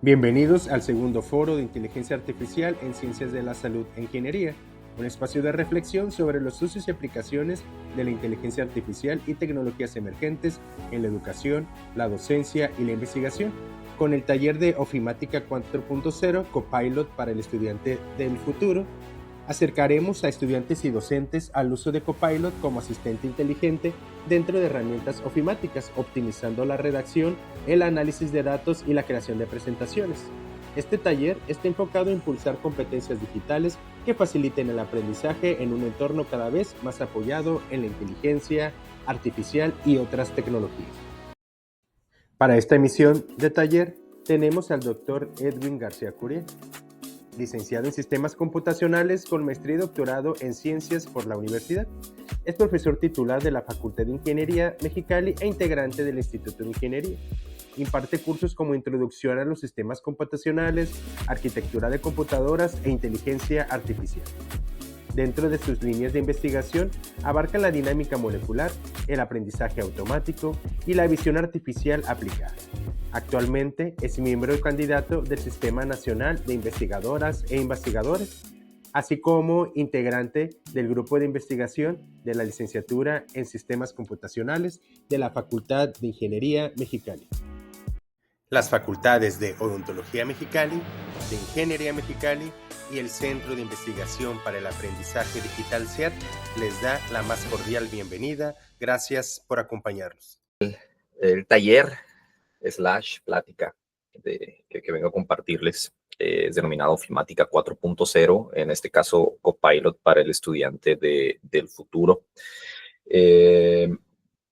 Bienvenidos al segundo foro de Inteligencia Artificial en Ciencias de la Salud e Ingeniería, un espacio de reflexión sobre los usos y aplicaciones de la inteligencia artificial y tecnologías emergentes en la educación, la docencia y la investigación, con el taller de Ofimática 4.0 Copilot para el estudiante del futuro. Acercaremos a estudiantes y docentes al uso de Copilot como asistente inteligente dentro de herramientas ofimáticas, optimizando la redacción, el análisis de datos y la creación de presentaciones. Este taller está enfocado a impulsar competencias digitales que faciliten el aprendizaje en un entorno cada vez más apoyado en la inteligencia artificial y otras tecnologías. Para esta emisión de taller tenemos al Dr. Edwin García Curiel, licenciado en Sistemas Computacionales con maestría y doctorado en Ciencias por la Universidad. Es profesor titular de la Facultad de Ingeniería Mexicali e integrante del Instituto de Ingeniería. Imparte cursos como Introducción a los Sistemas Computacionales, Arquitectura de Computadoras e Inteligencia Artificial. Dentro de sus líneas de investigación abarcan la dinámica molecular, el aprendizaje automático y la visión artificial aplicada. Actualmente es miembro candidato del Sistema Nacional de Investigadoras e Investigadores, así como integrante del grupo de investigación de la licenciatura en Sistemas Computacionales de la Facultad de Ingeniería Mexicali. Las facultades de Odontología Mexicali, de Ingeniería Mexicali y el Centro de Investigación para el Aprendizaje Digital CEAT les da la más cordial bienvenida. Gracias por acompañarnos. El taller / plática que vengo a compartirles es denominado Ofimática 4.0, en este caso Copilot para el estudiante del futuro. Me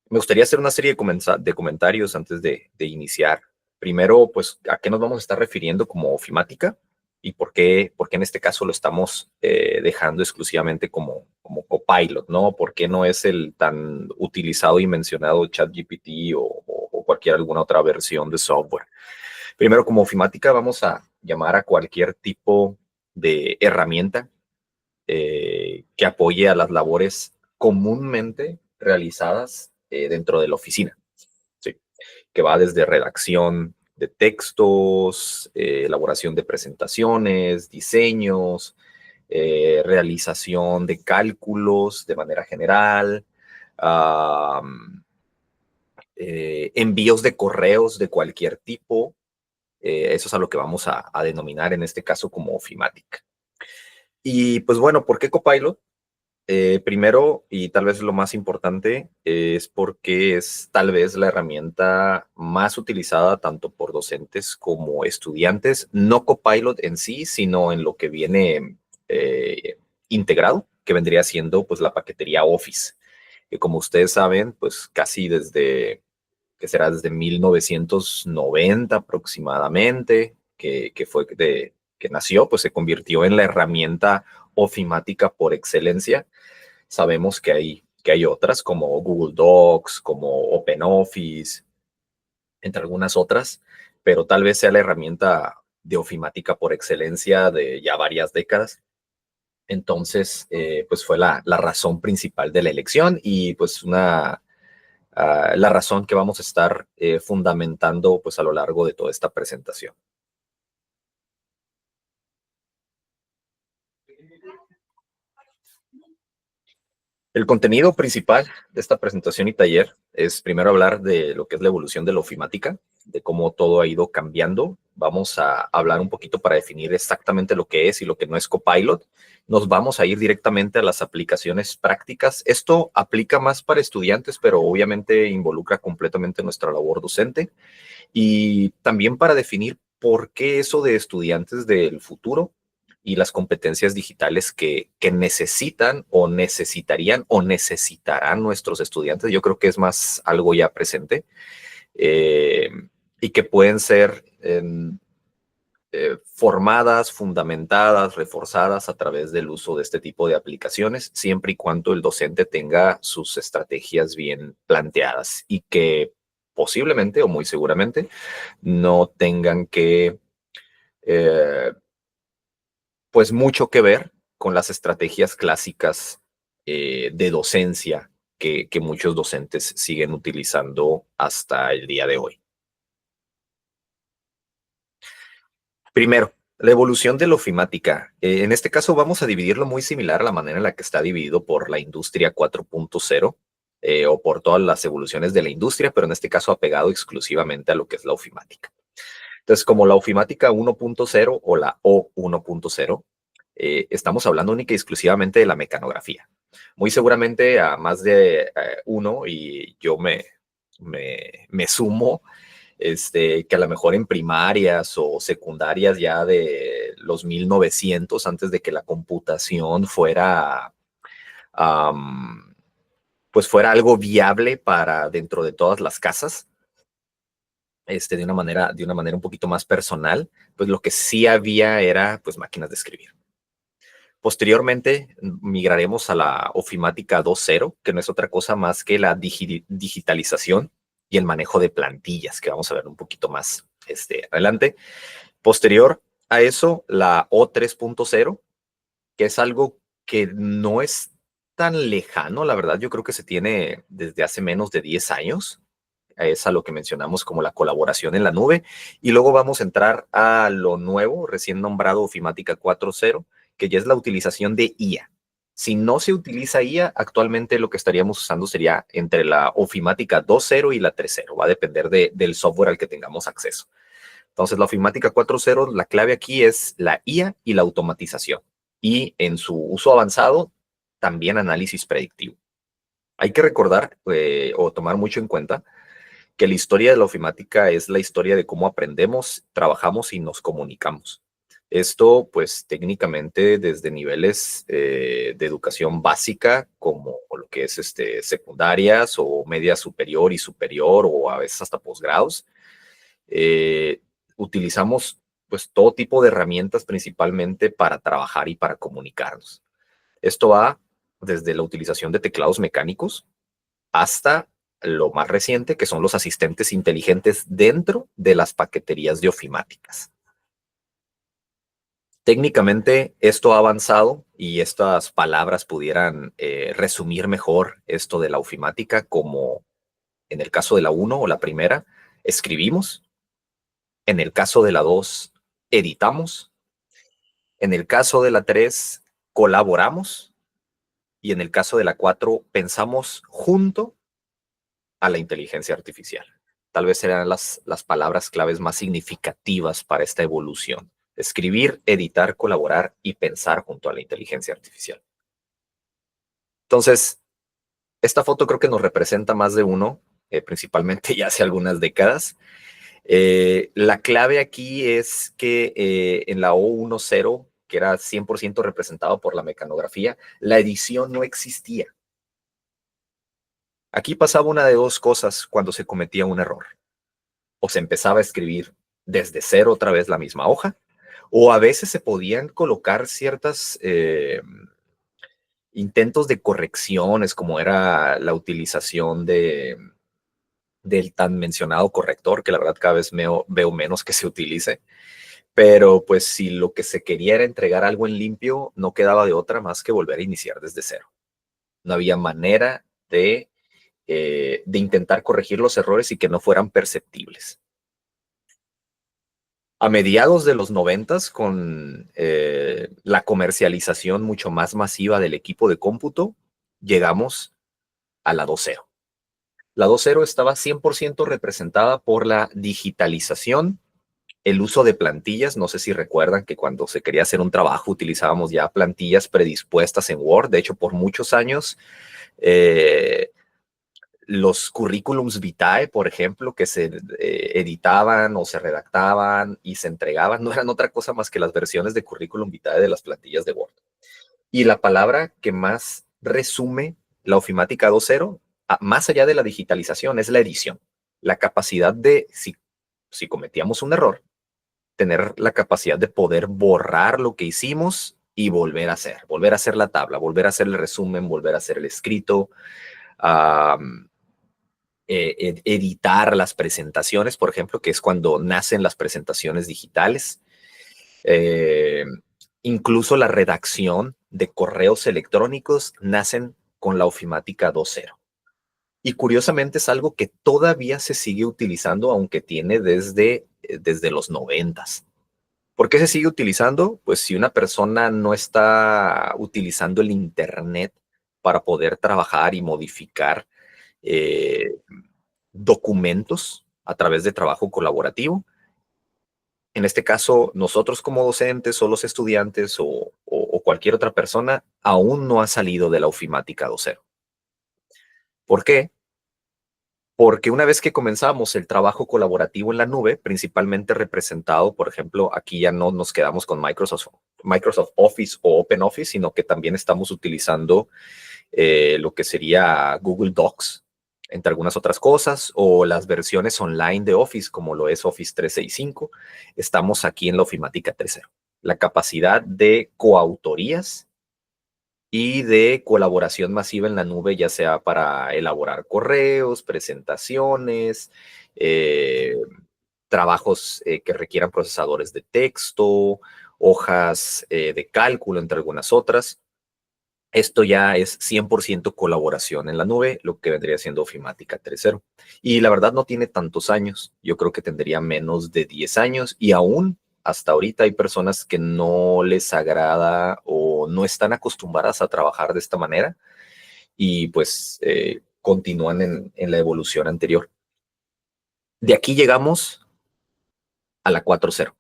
gustaría hacer una serie de comentarios antes de iniciar. Primero, pues, ¿a qué nos vamos a estar refiriendo como ofimática? ¿Y por qué en este caso lo estamos dejando exclusivamente como Copilot, ¿no? ¿Por qué no es el tan utilizado y mencionado ChatGPT o alguna otra versión de software? Primero, como ofimática, vamos a llamar a cualquier tipo de herramienta que apoye a las labores comúnmente realizadas dentro de la oficina, ¿sí? Que va desde redacción de textos, elaboración de presentaciones, diseños, realización de cálculos de manera general, envíos de correos de cualquier tipo. Eso es a lo que vamos a denominar en este caso como ofimática. Y pues bueno, ¿por qué Copilot? Primero, y tal vez lo más importante, es porque es tal vez la herramienta más utilizada tanto por docentes como estudiantes, no Copilot en sí, sino en lo que viene integrado, que vendría siendo pues la paquetería Office, que como ustedes saben, pues casi desde 1990 aproximadamente, que nació, pues se convirtió en la herramienta ofimática por excelencia. Sabemos que hay otras como Google Docs, como OpenOffice, entre algunas otras, pero tal vez sea la herramienta de ofimática por excelencia de ya varias décadas. Entonces, pues fue la razón principal de la elección y pues la razón que vamos a estar fundamentando pues a lo largo de toda esta presentación. El contenido principal de esta presentación y taller es primero hablar de lo que es la evolución de la ofimática, de cómo todo ha ido cambiando. Vamos a hablar un poquito para definir exactamente lo que es y lo que no es Copilot. Nos vamos a ir directamente a las aplicaciones prácticas. Esto aplica más para estudiantes, pero obviamente involucra completamente nuestra labor docente. Y también para definir por qué eso de estudiantes del futuro y las competencias digitales que necesitan o necesitarían o necesitarán nuestros estudiantes. Yo creo que es más algo ya presente y que pueden ser formadas, fundamentadas, reforzadas a través del uso de este tipo de aplicaciones, siempre y cuando el docente tenga sus estrategias bien planteadas y que posiblemente o muy seguramente no tengan que pues mucho que ver con las estrategias clásicas de docencia que muchos docentes siguen utilizando hasta el día de hoy. Primero, la evolución de la ofimática. En este caso vamos a dividirlo muy similar a la manera en la que está dividido por la industria 4.0 o por todas las evoluciones de la industria, pero en este caso apegado exclusivamente a lo que es la ofimática. Entonces, como la ofimática 1.0 o la O 1.0, estamos hablando única y exclusivamente de la mecanografía. Muy seguramente a más de uno, y yo me sumo, que a lo mejor en primarias o secundarias ya de los 1900, antes de que la computación fuera, pues fuera algo viable para dentro de todas las casas, de una manera un poquito más personal, pues lo que sí había era pues máquinas de escribir. Posteriormente migraremos a la ofimática 2.0, que no es otra cosa más que la digitalización y el manejo de plantillas, que vamos a ver un poquito más adelante. Posterior a eso, la O 3.0, que es algo que no es tan lejano, la verdad, yo creo que se tiene desde hace menos de 10 años. Es a lo que mencionamos como la colaboración en la nube. Y luego vamos a entrar a lo nuevo, recién nombrado Ofimática 4.0, que ya es la utilización de IA. Si no se utiliza IA, actualmente lo que estaríamos usando sería entre la Ofimática 2.0 y la 3.0. Va a depender del software al que tengamos acceso. Entonces, la Ofimática 4.0, la clave aquí es la IA y la automatización. Y en su uso avanzado, también análisis predictivo. Hay que recordar o tomar mucho en cuenta que la historia de la ofimática es la historia de cómo aprendemos, trabajamos y nos comunicamos. Esto, pues técnicamente desde niveles de educación básica, como lo que es secundarias o media superior y superior, o a veces hasta posgrados, utilizamos pues todo tipo de herramientas principalmente para trabajar y para comunicarnos. Esto va desde la utilización de teclados mecánicos hasta lo más reciente, que son los asistentes inteligentes dentro de las paqueterías de ofimáticas. Técnicamente esto ha avanzado y estas palabras pudieran resumir mejor esto de la ofimática, como en el caso de la 1 o la primera, escribimos; en el caso de la 2, editamos; en el caso de la 3, colaboramos; y en el caso de la 4, pensamos junto a la inteligencia artificial. Tal vez serán las palabras claves más significativas para esta evolución: escribir, editar, colaborar y pensar junto a la inteligencia artificial. Entonces, esta foto creo que nos representa más de uno, principalmente ya hace algunas décadas. La clave aquí es que en la O10, que era 100% representado por la mecanografía, la edición no existía. Aquí pasaba una de dos cosas cuando se cometía un error: o se empezaba a escribir desde cero otra vez la misma hoja, o a veces se podían colocar ciertas intentos de correcciones, como era la utilización del tan mencionado corrector, que la verdad cada vez veo menos que se utilice. Pero pues si lo que se quería era entregar algo en limpio, no quedaba de otra más que volver a iniciar desde cero. No había manera de intentar corregir los errores y que no fueran perceptibles. A mediados de los 90, con la comercialización mucho más masiva del equipo de cómputo, llegamos a la 2.0. La 2.0 estaba 100% representada por la digitalización, el uso de plantillas. No sé si recuerdan que cuando se quería hacer un trabajo utilizábamos ya plantillas predispuestas en Word. De hecho, por muchos años, los currículums vitae, por ejemplo, que se editaban o se redactaban y se entregaban, no eran otra cosa más que las versiones de currículum vitae de las plantillas de Word. Y la palabra que más resume la ofimática 2.0, más allá de la digitalización, es la edición. La capacidad de, si cometíamos un error, tener la capacidad de poder borrar lo que hicimos y volver a hacer la tabla, volver a hacer el resumen, volver a hacer el escrito, editar las presentaciones, por ejemplo, que es cuando nacen las presentaciones digitales. Incluso la redacción de correos electrónicos nacen con la ofimática 2.0. Y curiosamente es algo que todavía se sigue utilizando, aunque tiene desde los 90. ¿Por qué se sigue utilizando? Pues si una persona no está utilizando el Internet para poder trabajar y modificar eh, documentos a través de trabajo colaborativo, en este caso, nosotros como docentes o los estudiantes o cualquier otra persona aún no ha salido de la ofimática 2.0. ¿Por qué? Porque una vez que comenzamos el trabajo colaborativo en la nube, principalmente representado, por ejemplo, aquí ya no nos quedamos con Microsoft Office o OpenOffice, sino que también estamos utilizando lo que sería Google Docs, entre algunas otras cosas, o las versiones online de Office, como lo es Office 365. Estamos aquí en la ofimática 3.0. La capacidad de coautorías y de colaboración masiva en la nube, ya sea para elaborar correos, presentaciones, eh, trabajos que requieran procesadores de texto, hojas de cálculo, entre algunas otras. Esto ya es 100% colaboración en la nube, lo que vendría siendo Ofimática 3.0. Y la verdad no tiene tantos años. Yo creo que tendría menos de 10 años y aún hasta ahorita hay personas que no les agrada o no están acostumbradas a trabajar de esta manera y pues continúan en la evolución anterior. De aquí llegamos a la 4.0.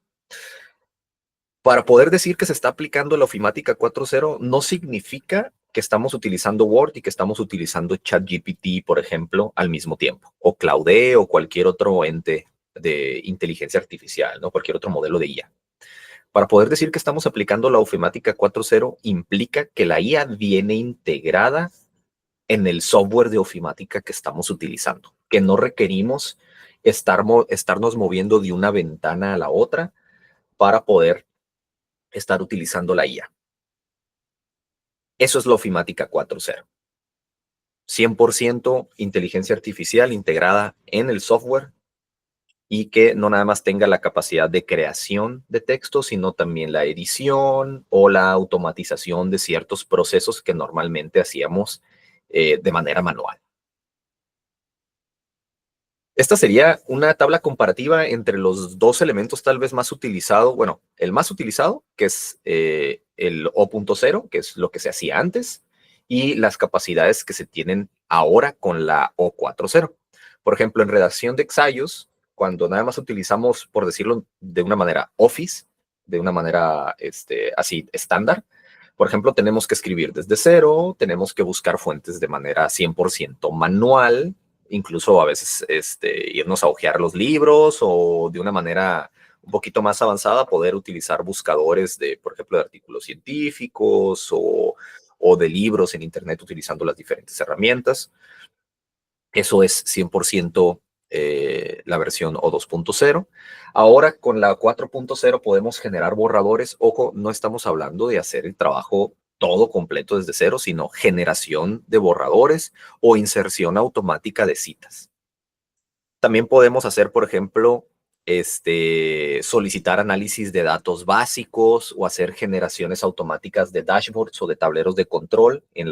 Para poder decir que se está aplicando la ofimática 4.0 no significa que estamos utilizando Word y que estamos utilizando ChatGPT, por ejemplo, al mismo tiempo, o Claude o cualquier otro ente de inteligencia artificial, ¿no? Cualquier otro modelo de IA. Para poder decir que estamos aplicando la ofimática 4.0 implica que la IA viene integrada en el software de ofimática que estamos utilizando, que no requerimos estarnos moviendo de una ventana a la otra para poder estar utilizando la IA. Eso es la ofimática 4.0. 100% inteligencia artificial integrada en el software y que no nada más tenga la capacidad de creación de texto, sino también la edición o la automatización de ciertos procesos que normalmente hacíamos de manera manual. Esta sería una tabla comparativa entre los dos elementos tal vez más utilizados, bueno, el más utilizado, que es el O.0, que es lo que se hacía antes, y las capacidades que se tienen ahora con la O.4.0. Por ejemplo, en redacción de ensayos, cuando nada más utilizamos, por decirlo de una manera, Office, de una manera así estándar, por ejemplo, tenemos que escribir desde cero, tenemos que buscar fuentes de manera 100% manual, incluso a veces irnos a hojear los libros o de una manera un poquito más avanzada poder utilizar buscadores de, por ejemplo, de artículos científicos o de libros en Internet utilizando las diferentes herramientas. Eso es 100% la versión O2.0. Ahora con la 4.0 podemos generar borradores. Ojo, no estamos hablando de hacer el trabajo todo completo desde cero, sino generación de borradores o inserción automática de citas. También podemos hacer, por ejemplo, solicitar análisis de datos básicos o hacer generaciones automáticas de dashboards o de tableros de control en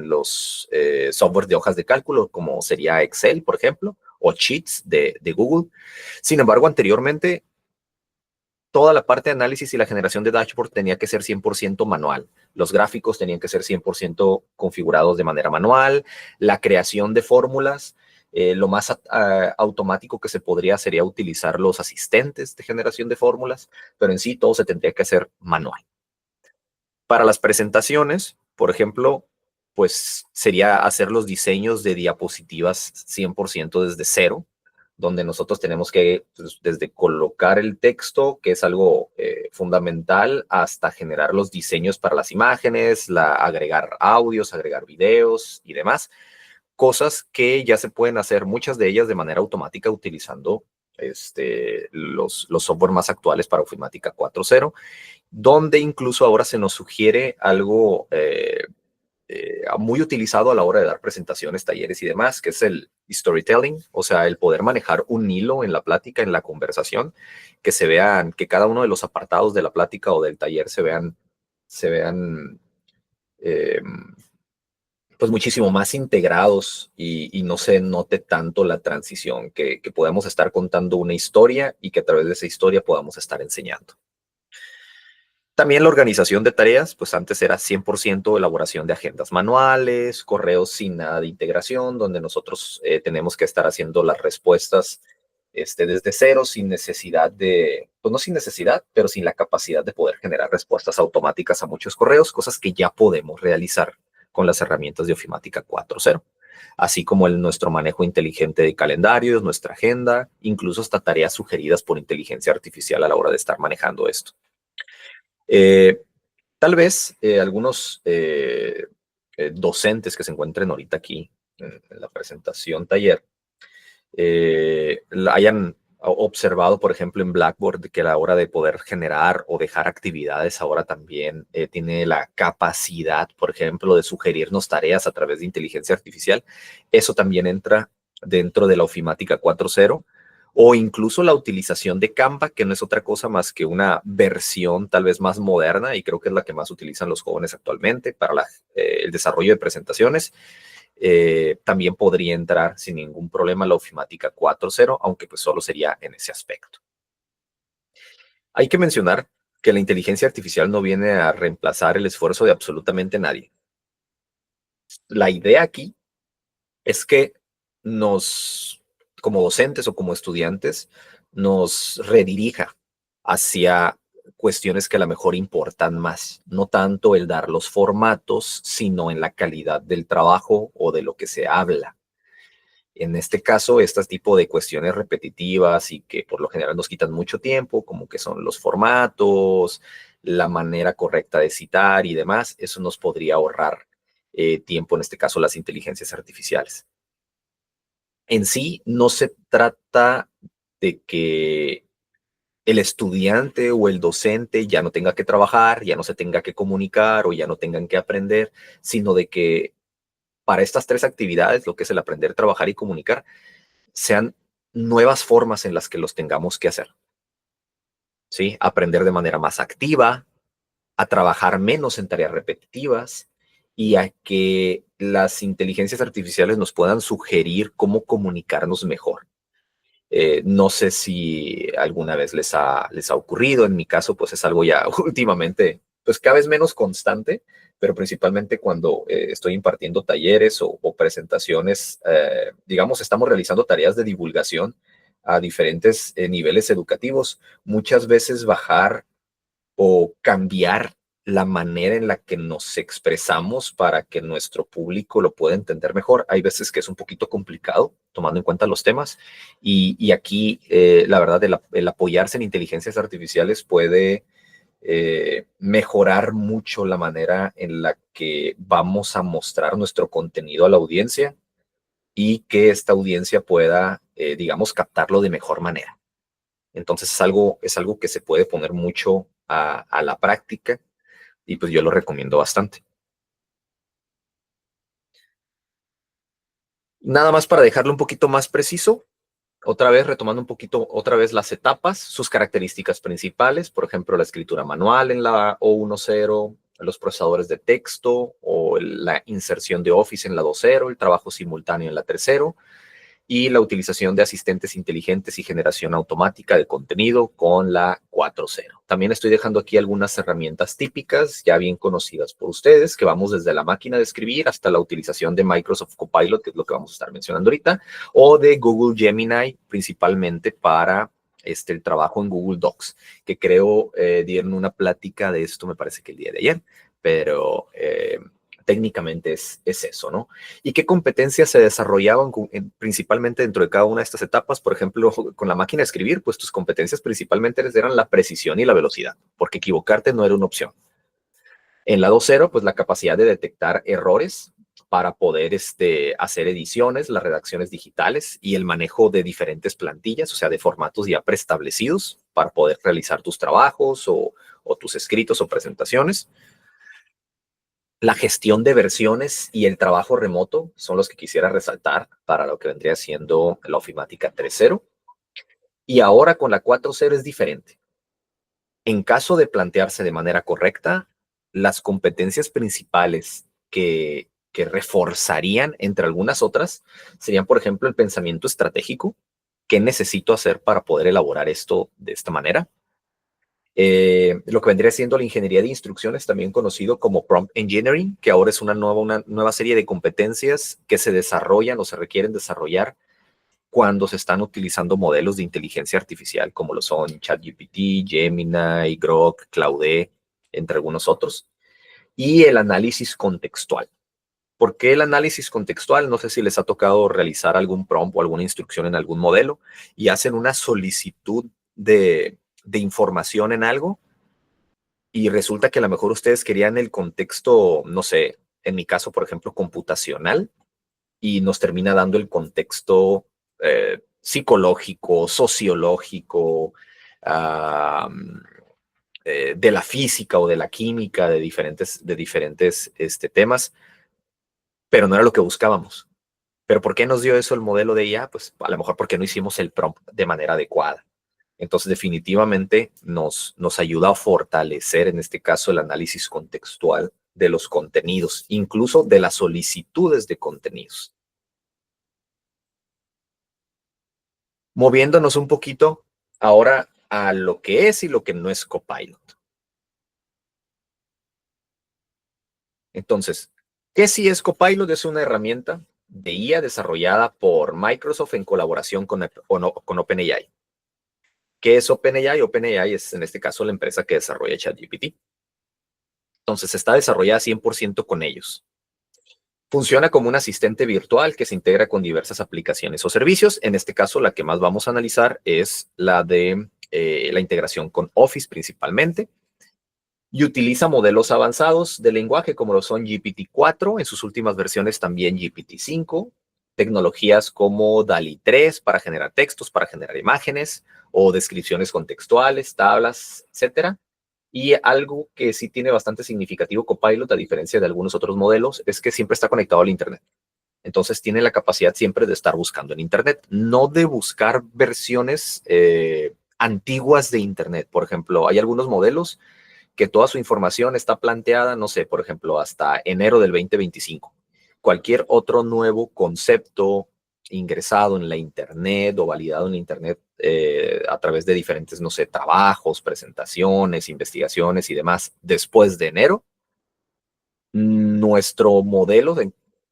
los softwares de hojas de cálculo, como sería Excel, por ejemplo, o Sheets de Google. Sin embargo, anteriormente, toda la parte de análisis y la generación de dashboard tenía que ser 100% manual. Los gráficos tenían que ser 100% configurados de manera manual. La creación de fórmulas, lo más automático que se podría sería utilizar los asistentes de generación de fórmulas, pero en sí todo se tendría que hacer manual. Para las presentaciones, por ejemplo, pues sería hacer los diseños de diapositivas 100% desde cero, donde nosotros tenemos que, pues, desde colocar el texto, que es algo fundamental, hasta generar los diseños para las imágenes, agregar audios, agregar videos y demás. Cosas que ya se pueden hacer, muchas de ellas de manera automática utilizando los software más actuales para Ofimática 4.0, donde incluso ahora se nos sugiere algo muy utilizado a la hora de dar presentaciones, talleres y demás, que es el storytelling, o sea, el poder manejar un hilo en la plática, en la conversación, que se vean, que cada uno de los apartados de la plática o del taller se vean eh, pues muchísimo más integrados y no se note tanto la transición, que podamos estar contando una historia y que a través de esa historia podamos estar enseñando. También la organización de tareas, pues antes era 100% elaboración de agendas manuales, correos sin nada de integración, donde nosotros tenemos que estar haciendo las respuestas desde cero, sin necesidad de, pues no sin necesidad, pero sin la capacidad de poder generar respuestas automáticas a muchos correos, cosas que ya podemos realizar con las herramientas de Ofimática 4.0, así como nuestro manejo inteligente de calendarios, nuestra agenda, incluso hasta tareas sugeridas por inteligencia artificial a la hora de estar manejando esto. Eh, Tal vez algunos docentes que se encuentren ahorita aquí en la presentación taller hayan observado, por ejemplo, en Blackboard que a la hora de poder generar o dejar actividades ahora también tiene la capacidad, por ejemplo, de sugerirnos tareas a través de inteligencia artificial. Eso también entra dentro de la Ofimática 4.0, o incluso la utilización de Canva, que no es otra cosa más que una versión tal vez más moderna, y creo que es la que más utilizan los jóvenes actualmente para el desarrollo de presentaciones. También podría entrar sin ningún problema la Ofimática 4.0, aunque pues solo sería en ese aspecto. Hay que mencionar que la inteligencia artificial no viene a reemplazar el esfuerzo de absolutamente nadie. La idea aquí es que como docentes o como estudiantes, nos redirija hacia cuestiones que a lo mejor importan más, no tanto el dar los formatos, sino en la calidad del trabajo o de lo que se habla. En este caso, este tipo de cuestiones repetitivas y que por lo general nos quitan mucho tiempo, como que son los formatos, la manera correcta de citar y demás, eso nos podría ahorrar tiempo, en este caso las inteligencias artificiales. En sí, no se trata de que el estudiante o el docente ya no tenga que trabajar, ya no se tenga que comunicar o ya no tengan que aprender, sino de que para estas tres actividades, lo que es el aprender, trabajar y comunicar, sean nuevas formas en las que los tengamos que hacer. ¿Sí? Aprender de manera más activa, a trabajar menos en tareas repetitivas y a que las inteligencias artificiales nos puedan sugerir cómo comunicarnos mejor. No sé si alguna vez les ha ocurrido. En mi caso, pues es algo ya últimamente, pues cada vez menos constante, pero principalmente cuando estoy impartiendo talleres o presentaciones, digamos, estamos realizando tareas de divulgación a diferentes niveles educativos. Muchas veces bajar o cambiar la manera en la que nos expresamos para que nuestro público lo pueda entender mejor. Hay veces que es un poquito complicado, tomando en cuenta los temas, y aquí la verdad el apoyarse en inteligencias artificiales puede mejorar mucho la manera en la que vamos a mostrar nuestro contenido a la audiencia y que esta audiencia pueda, digamos, captarlo de mejor manera. Entonces es algo que se puede poner mucho a la práctica y pues yo lo recomiendo bastante. Nada más para dejarlo un poquito más preciso, otra vez retomando un poquito, otra vez las etapas, sus características principales, por ejemplo, la escritura manual en la O1.0, los procesadores de texto o la inserción de Office en la 2.0, el trabajo simultáneo en la 3.0, y la utilización de asistentes inteligentes y generación automática de contenido con la 4.0. También estoy dejando aquí algunas herramientas típicas ya bien conocidas por ustedes, que vamos desde la máquina de escribir hasta la utilización de Microsoft Copilot, que es lo que vamos a estar mencionando ahorita, o de Google Gemini, principalmente para el trabajo en Google Docs, que creo dieron una plática de esto, me parece que el día de ayer, pero técnicamente es eso, ¿no? ¿Y qué competencias se desarrollaban principalmente dentro de cada una de estas etapas? Por ejemplo, con la máquina de escribir, pues tus competencias principalmente eran la precisión y la velocidad, porque equivocarte no era una opción. En la 2.0, pues la capacidad de detectar errores para poder hacer ediciones, las redacciones digitales y el manejo de diferentes plantillas, o sea, de formatos ya preestablecidos para poder realizar tus trabajos o tus escritos o presentaciones. La gestión de versiones y el trabajo remoto son los que quisiera resaltar para lo que vendría siendo la Ofimática 3.0. Y ahora con la 4.0 es diferente. En caso de plantearse de manera correcta, las competencias principales que reforzarían, entre algunas otras, serían, por ejemplo, el pensamiento estratégico. ¿Qué necesito hacer para poder elaborar esto de esta manera? Lo que vendría siendo la ingeniería de instrucciones, también conocido como prompt engineering, que ahora es una nueva serie de competencias que se desarrollan o se requieren desarrollar cuando se están utilizando modelos de inteligencia artificial, como lo son ChatGPT, Gemini, Grok, Claude, entre algunos otros. Y el análisis contextual. ¿Por qué el análisis contextual? No sé si les ha tocado realizar algún prompt o alguna instrucción en algún modelo y hacen una solicitud de información en algo y resulta que a lo mejor ustedes querían el contexto, no sé, en mi caso, por ejemplo, computacional, y nos termina dando el contexto psicológico, sociológico, uh, de la física o de la química, de diferentes temas, pero no era lo que buscábamos. ¿Pero por qué nos dio eso el modelo de IA? Pues a lo mejor porque no hicimos el prompt de manera adecuada. Entonces, definitivamente nos ayuda a fortalecer, en este caso, el análisis contextual de los contenidos, incluso de las solicitudes de contenidos. Moviéndonos un poquito ahora a lo que es y lo que no es Copilot. Entonces, ¿qué sí es Copilot? Es una herramienta de IA desarrollada por Microsoft en colaboración con OpenAI. ¿Qué es OpenAI? OpenAI es, en este caso, la empresa que desarrolla ChatGPT. Entonces, está desarrollada 100% con ellos. Funciona como un asistente virtual que se integra con diversas aplicaciones o servicios. En este caso, la que más vamos a analizar es la de la integración con Office principalmente. Y utiliza modelos avanzados de lenguaje como lo son GPT-4, en sus últimas versiones también GPT-5, tecnologías como DALL-E 3 para generar textos, para generar imágenes o descripciones contextuales, tablas, etcétera. Y algo que sí tiene bastante significativo Copilot, a diferencia de algunos otros modelos, es que siempre está conectado al Internet. Entonces tiene la capacidad siempre de estar buscando en Internet, no de buscar versiones antiguas de Internet. Por ejemplo, hay algunos modelos que toda su información está planteada, no sé, por ejemplo, hasta enero del 2025. Cualquier otro nuevo concepto ingresado en la Internet o validado en Internet a través de diferentes, no sé, trabajos, presentaciones, investigaciones y demás, después de enero, nuestro modelo,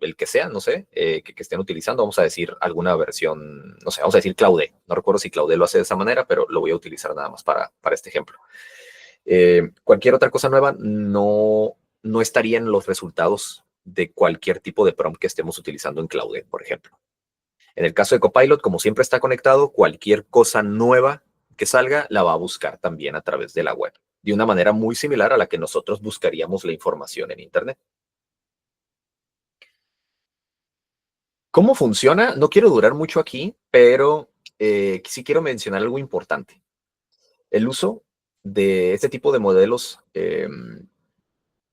el que sea, no sé, que estén utilizando, vamos a decir alguna versión, no sé, vamos a decir Claude. No recuerdo si Claude lo hace de esa manera, pero lo voy a utilizar nada más para este ejemplo. Cualquier otra cosa nueva no estaría en los resultados de cualquier tipo de prompt que estemos utilizando en Claude, por ejemplo. En el caso de Copilot, como siempre está conectado, cualquier cosa nueva que salga la va a buscar también a través de la web, de una manera muy similar a la que nosotros buscaríamos la información en Internet. ¿Cómo funciona? No quiero durar mucho aquí, pero sí quiero mencionar algo importante. El uso de este tipo de modelos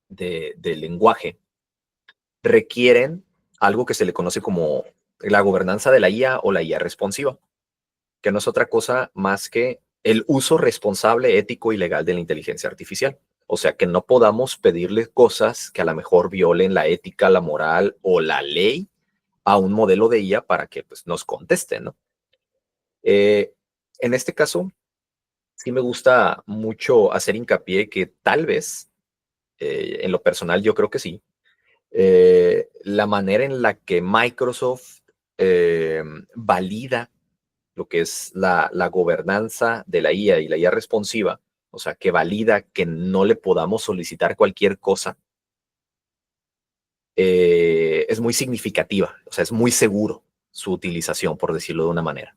de lenguaje requieren algo que se le conoce como la gobernanza de la IA o la IA responsiva, que no es otra cosa más que el uso responsable, ético y legal de la inteligencia artificial. O sea, que no podamos pedirle cosas que a lo mejor violen la ética, la moral o la ley a un modelo de IA para que pues, nos conteste, ¿no? En este caso, sí me gusta mucho hacer hincapié que tal vez, en lo personal yo creo que sí, la manera en la que Microsoft valida lo que es la gobernanza de la IA y la IA responsiva, o sea, que valida que no le podamos solicitar cualquier cosa, es muy significativa, o sea, es muy seguro su utilización, por decirlo de una manera.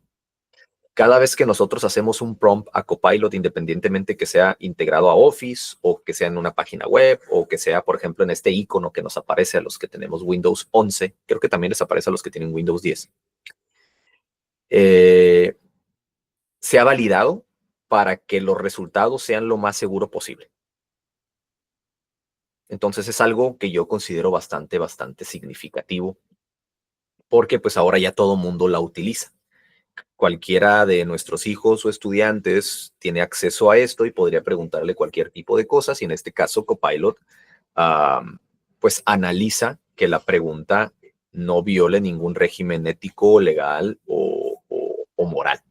Cada vez que nosotros hacemos un prompt a Copilot, independientemente que sea integrado a Office o que sea en una página web o que sea, por ejemplo, en este icono que nos aparece a los que tenemos Windows 11, creo que también les aparece a los que tienen Windows 10, se ha validado para que los resultados sean lo más seguro posible. Entonces es algo que yo considero bastante significativo porque pues ahora ya todo mundo la utiliza. Cualquiera de nuestros hijos o estudiantes tiene acceso a esto y podría preguntarle cualquier tipo de cosas y en este caso Copilot pues analiza que la pregunta no viole ningún régimen ético, legal o moral.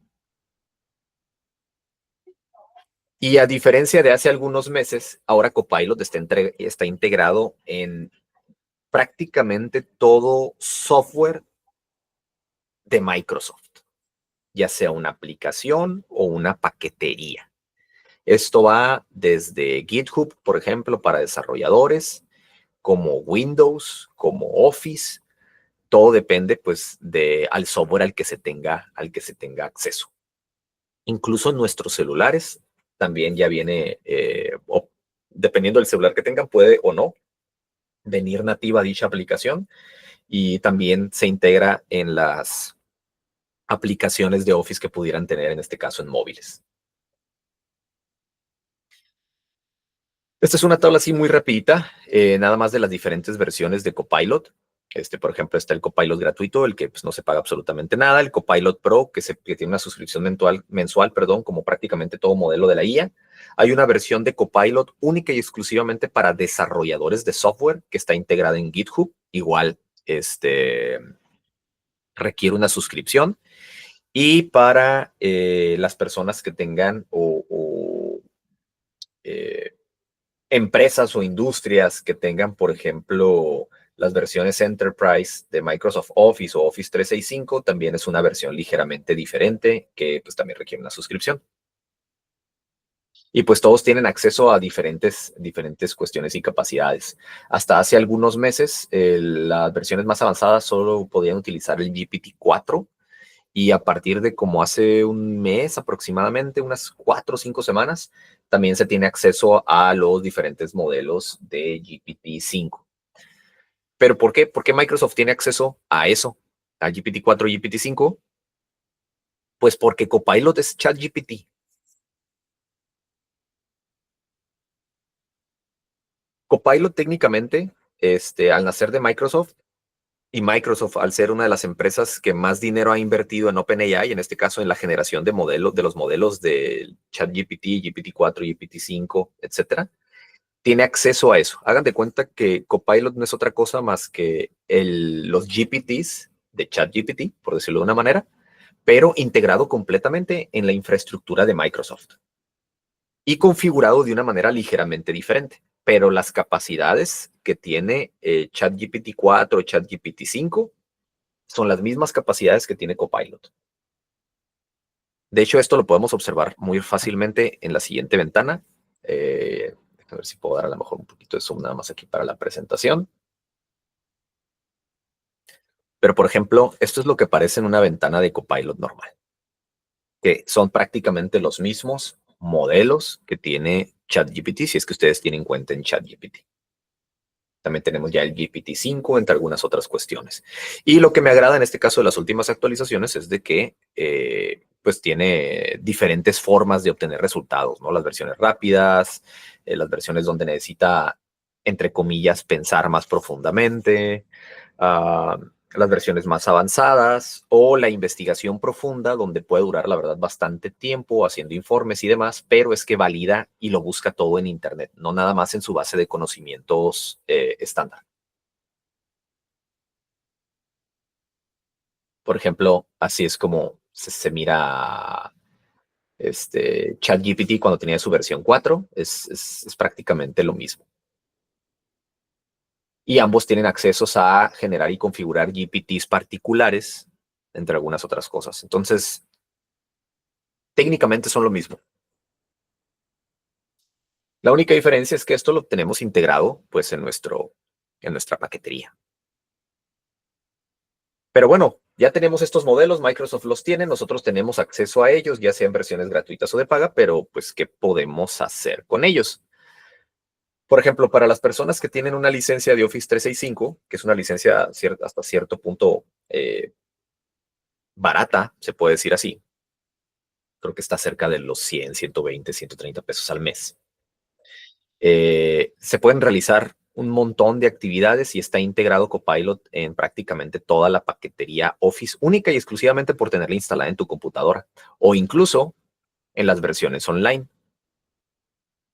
Y a diferencia de hace algunos meses, ahora Copilot está integrado en prácticamente todo software de Microsoft, ya sea una aplicación o una paquetería. Esto va desde GitHub, por ejemplo, para desarrolladores, como Windows, como Office. Todo depende, pues, al software al que se tenga acceso. Incluso en nuestros celulares también ya viene, dependiendo del celular que tengan, puede o no venir nativa dicha aplicación, y también se integra en las aplicaciones de Office que pudieran tener, en este caso, en móviles. Esta es una tabla así muy rapidita, nada más de las diferentes versiones de Copilot. Por ejemplo, está el Copilot gratuito, el que pues, no se paga absolutamente nada. El Copilot Pro, que tiene una suscripción mensual, como prácticamente todo modelo de la IA. Hay una versión de Copilot única y exclusivamente para desarrolladores de software, que está integrada en GitHub. Igual, requiere una suscripción. Y para las personas que tengan empresas o industrias que tengan, por ejemplo, las versiones Enterprise de Microsoft Office o Office 365, también es una versión ligeramente diferente que pues también requiere una suscripción. Y pues todos tienen acceso a diferentes cuestiones y capacidades. Hasta hace algunos meses, las versiones más avanzadas solo podían utilizar el GPT-4, y a partir de como hace un mes aproximadamente, unas 4 o 5 semanas, también se tiene acceso a los diferentes modelos de GPT-5. ¿Pero por qué? ¿Por qué Microsoft tiene acceso a eso, a GPT-4 y GPT-5? Pues porque Copilot es ChatGPT. Copilot técnicamente, al nacer de Microsoft, y Microsoft, al ser una de las empresas que más dinero ha invertido en OpenAI, en este caso en la generación de los modelos de ChatGPT, GPT-4, GPT-5, etcétera, tiene acceso a eso. Hagan de cuenta que Copilot no es otra cosa más que los GPTs de ChatGPT, por decirlo de una manera, pero integrado completamente en la infraestructura de Microsoft y configurado de una manera ligeramente diferente. Pero las capacidades que tiene ChatGPT 4 o ChatGPT 5 son las mismas capacidades que tiene Copilot. De hecho, esto lo podemos observar muy fácilmente en la siguiente ventana. A ver si puedo dar a lo mejor un poquito de zoom nada más aquí para la presentación. Pero, por ejemplo, esto es lo que aparece en una ventana de Copilot normal, que son prácticamente los mismos modelos que tiene ChatGPT, si es que ustedes tienen cuenta en ChatGPT. También tenemos ya el GPT-5, entre algunas otras cuestiones. Y lo que me agrada en este caso de las últimas actualizaciones es de que pues tiene diferentes formas de obtener resultados, ¿no? Las versiones rápidas, las versiones donde necesita, entre comillas, pensar más profundamente, las versiones más avanzadas, o la investigación profunda, donde puede durar, la verdad, bastante tiempo haciendo informes y demás, pero es que valida y lo busca todo en Internet, no nada más en su base de conocimientos estándar. Por ejemplo, así es como se mira ChatGPT cuando tenía su versión 4, es prácticamente lo mismo. Y ambos tienen accesos a generar y configurar GPTs particulares, entre algunas otras cosas. Entonces, técnicamente son lo mismo. La única diferencia es que esto lo tenemos integrado pues en nuestra paquetería. Pero bueno, ya tenemos estos modelos, Microsoft los tiene, nosotros tenemos acceso a ellos, ya sean versiones gratuitas o de paga, pero pues, ¿qué podemos hacer con ellos? Por ejemplo, para las personas que tienen una licencia de Office 365, que es una licencia hasta cierto punto barata, se puede decir así, creo que está cerca de los 100, 120, 130 pesos al mes. Se pueden realizar un montón de actividades y está integrado Copilot en prácticamente toda la paquetería Office, única y exclusivamente por tenerla instalada en tu computadora, o incluso en las versiones online,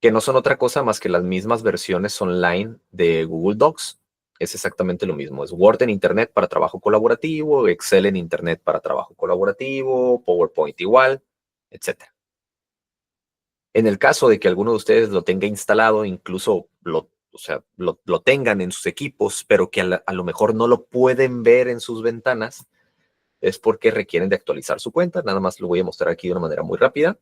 que no son otra cosa más que las mismas versiones online de Google Docs. Es exactamente lo mismo. Es Word en Internet para trabajo colaborativo, Excel en Internet para trabajo colaborativo, PowerPoint igual, etc. En el caso de que alguno de ustedes lo tenga instalado, incluso lo tengan en sus equipos, pero que a lo mejor no lo pueden ver en sus ventanas, es porque requieren de actualizar su cuenta. Nada más lo voy a mostrar aquí de una manera muy rápida.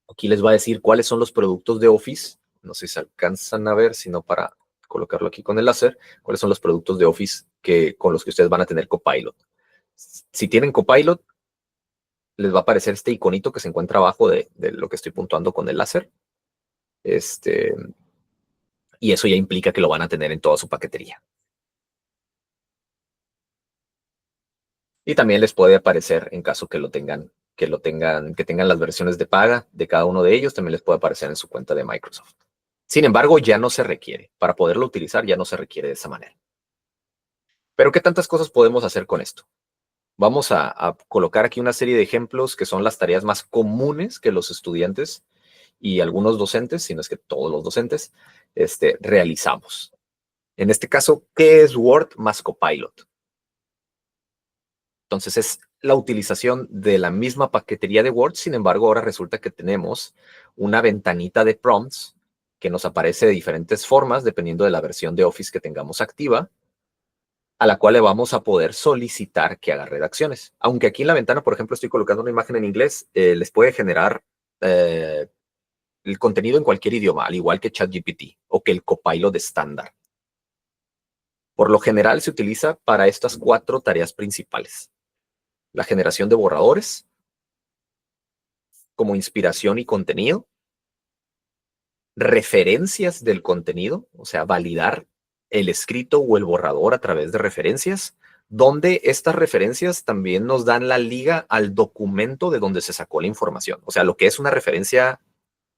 Aquí les va a decir cuáles son los productos de Office. No sé si se alcanzan a ver, sino para colocarlo aquí con el láser. Cuáles son los productos de Office con los que ustedes van a tener Copilot. Si tienen Copilot, les va a aparecer este iconito que se encuentra abajo de lo que estoy puntuando con el láser. Y eso ya implica que lo van a tener en toda su paquetería. Y también les puede aparecer, en caso que tengan las versiones de paga de cada uno de ellos, también les puede aparecer en su cuenta de Microsoft. Sin embargo, ya no se requiere. Para poderlo utilizar ya no se requiere de esa manera. Pero ¿qué tantas cosas podemos hacer con esto? Vamos a colocar aquí una serie de ejemplos que son las tareas más comunes que los estudiantes y algunos docentes, si no es que todos los docentes, realizamos. En este caso, ¿qué es Word más Copilot? Entonces es la utilización de la misma paquetería de Word, sin embargo, ahora resulta que tenemos una ventanita de prompts que nos aparece de diferentes formas, dependiendo de la versión de Office que tengamos activa, a la cual le vamos a poder solicitar que haga redacciones. Aunque aquí en la ventana, por ejemplo, estoy colocando una imagen en inglés, les puede generar el contenido en cualquier idioma, al igual que ChatGPT o que el Copilot estándar. Por lo general se utiliza para estas 4 tareas principales. La generación de borradores, como inspiración y contenido, referencias del contenido, o sea, validar el escrito o el borrador a través de referencias, donde estas referencias también nos dan la liga al documento de donde se sacó la información, o sea, lo que es una referencia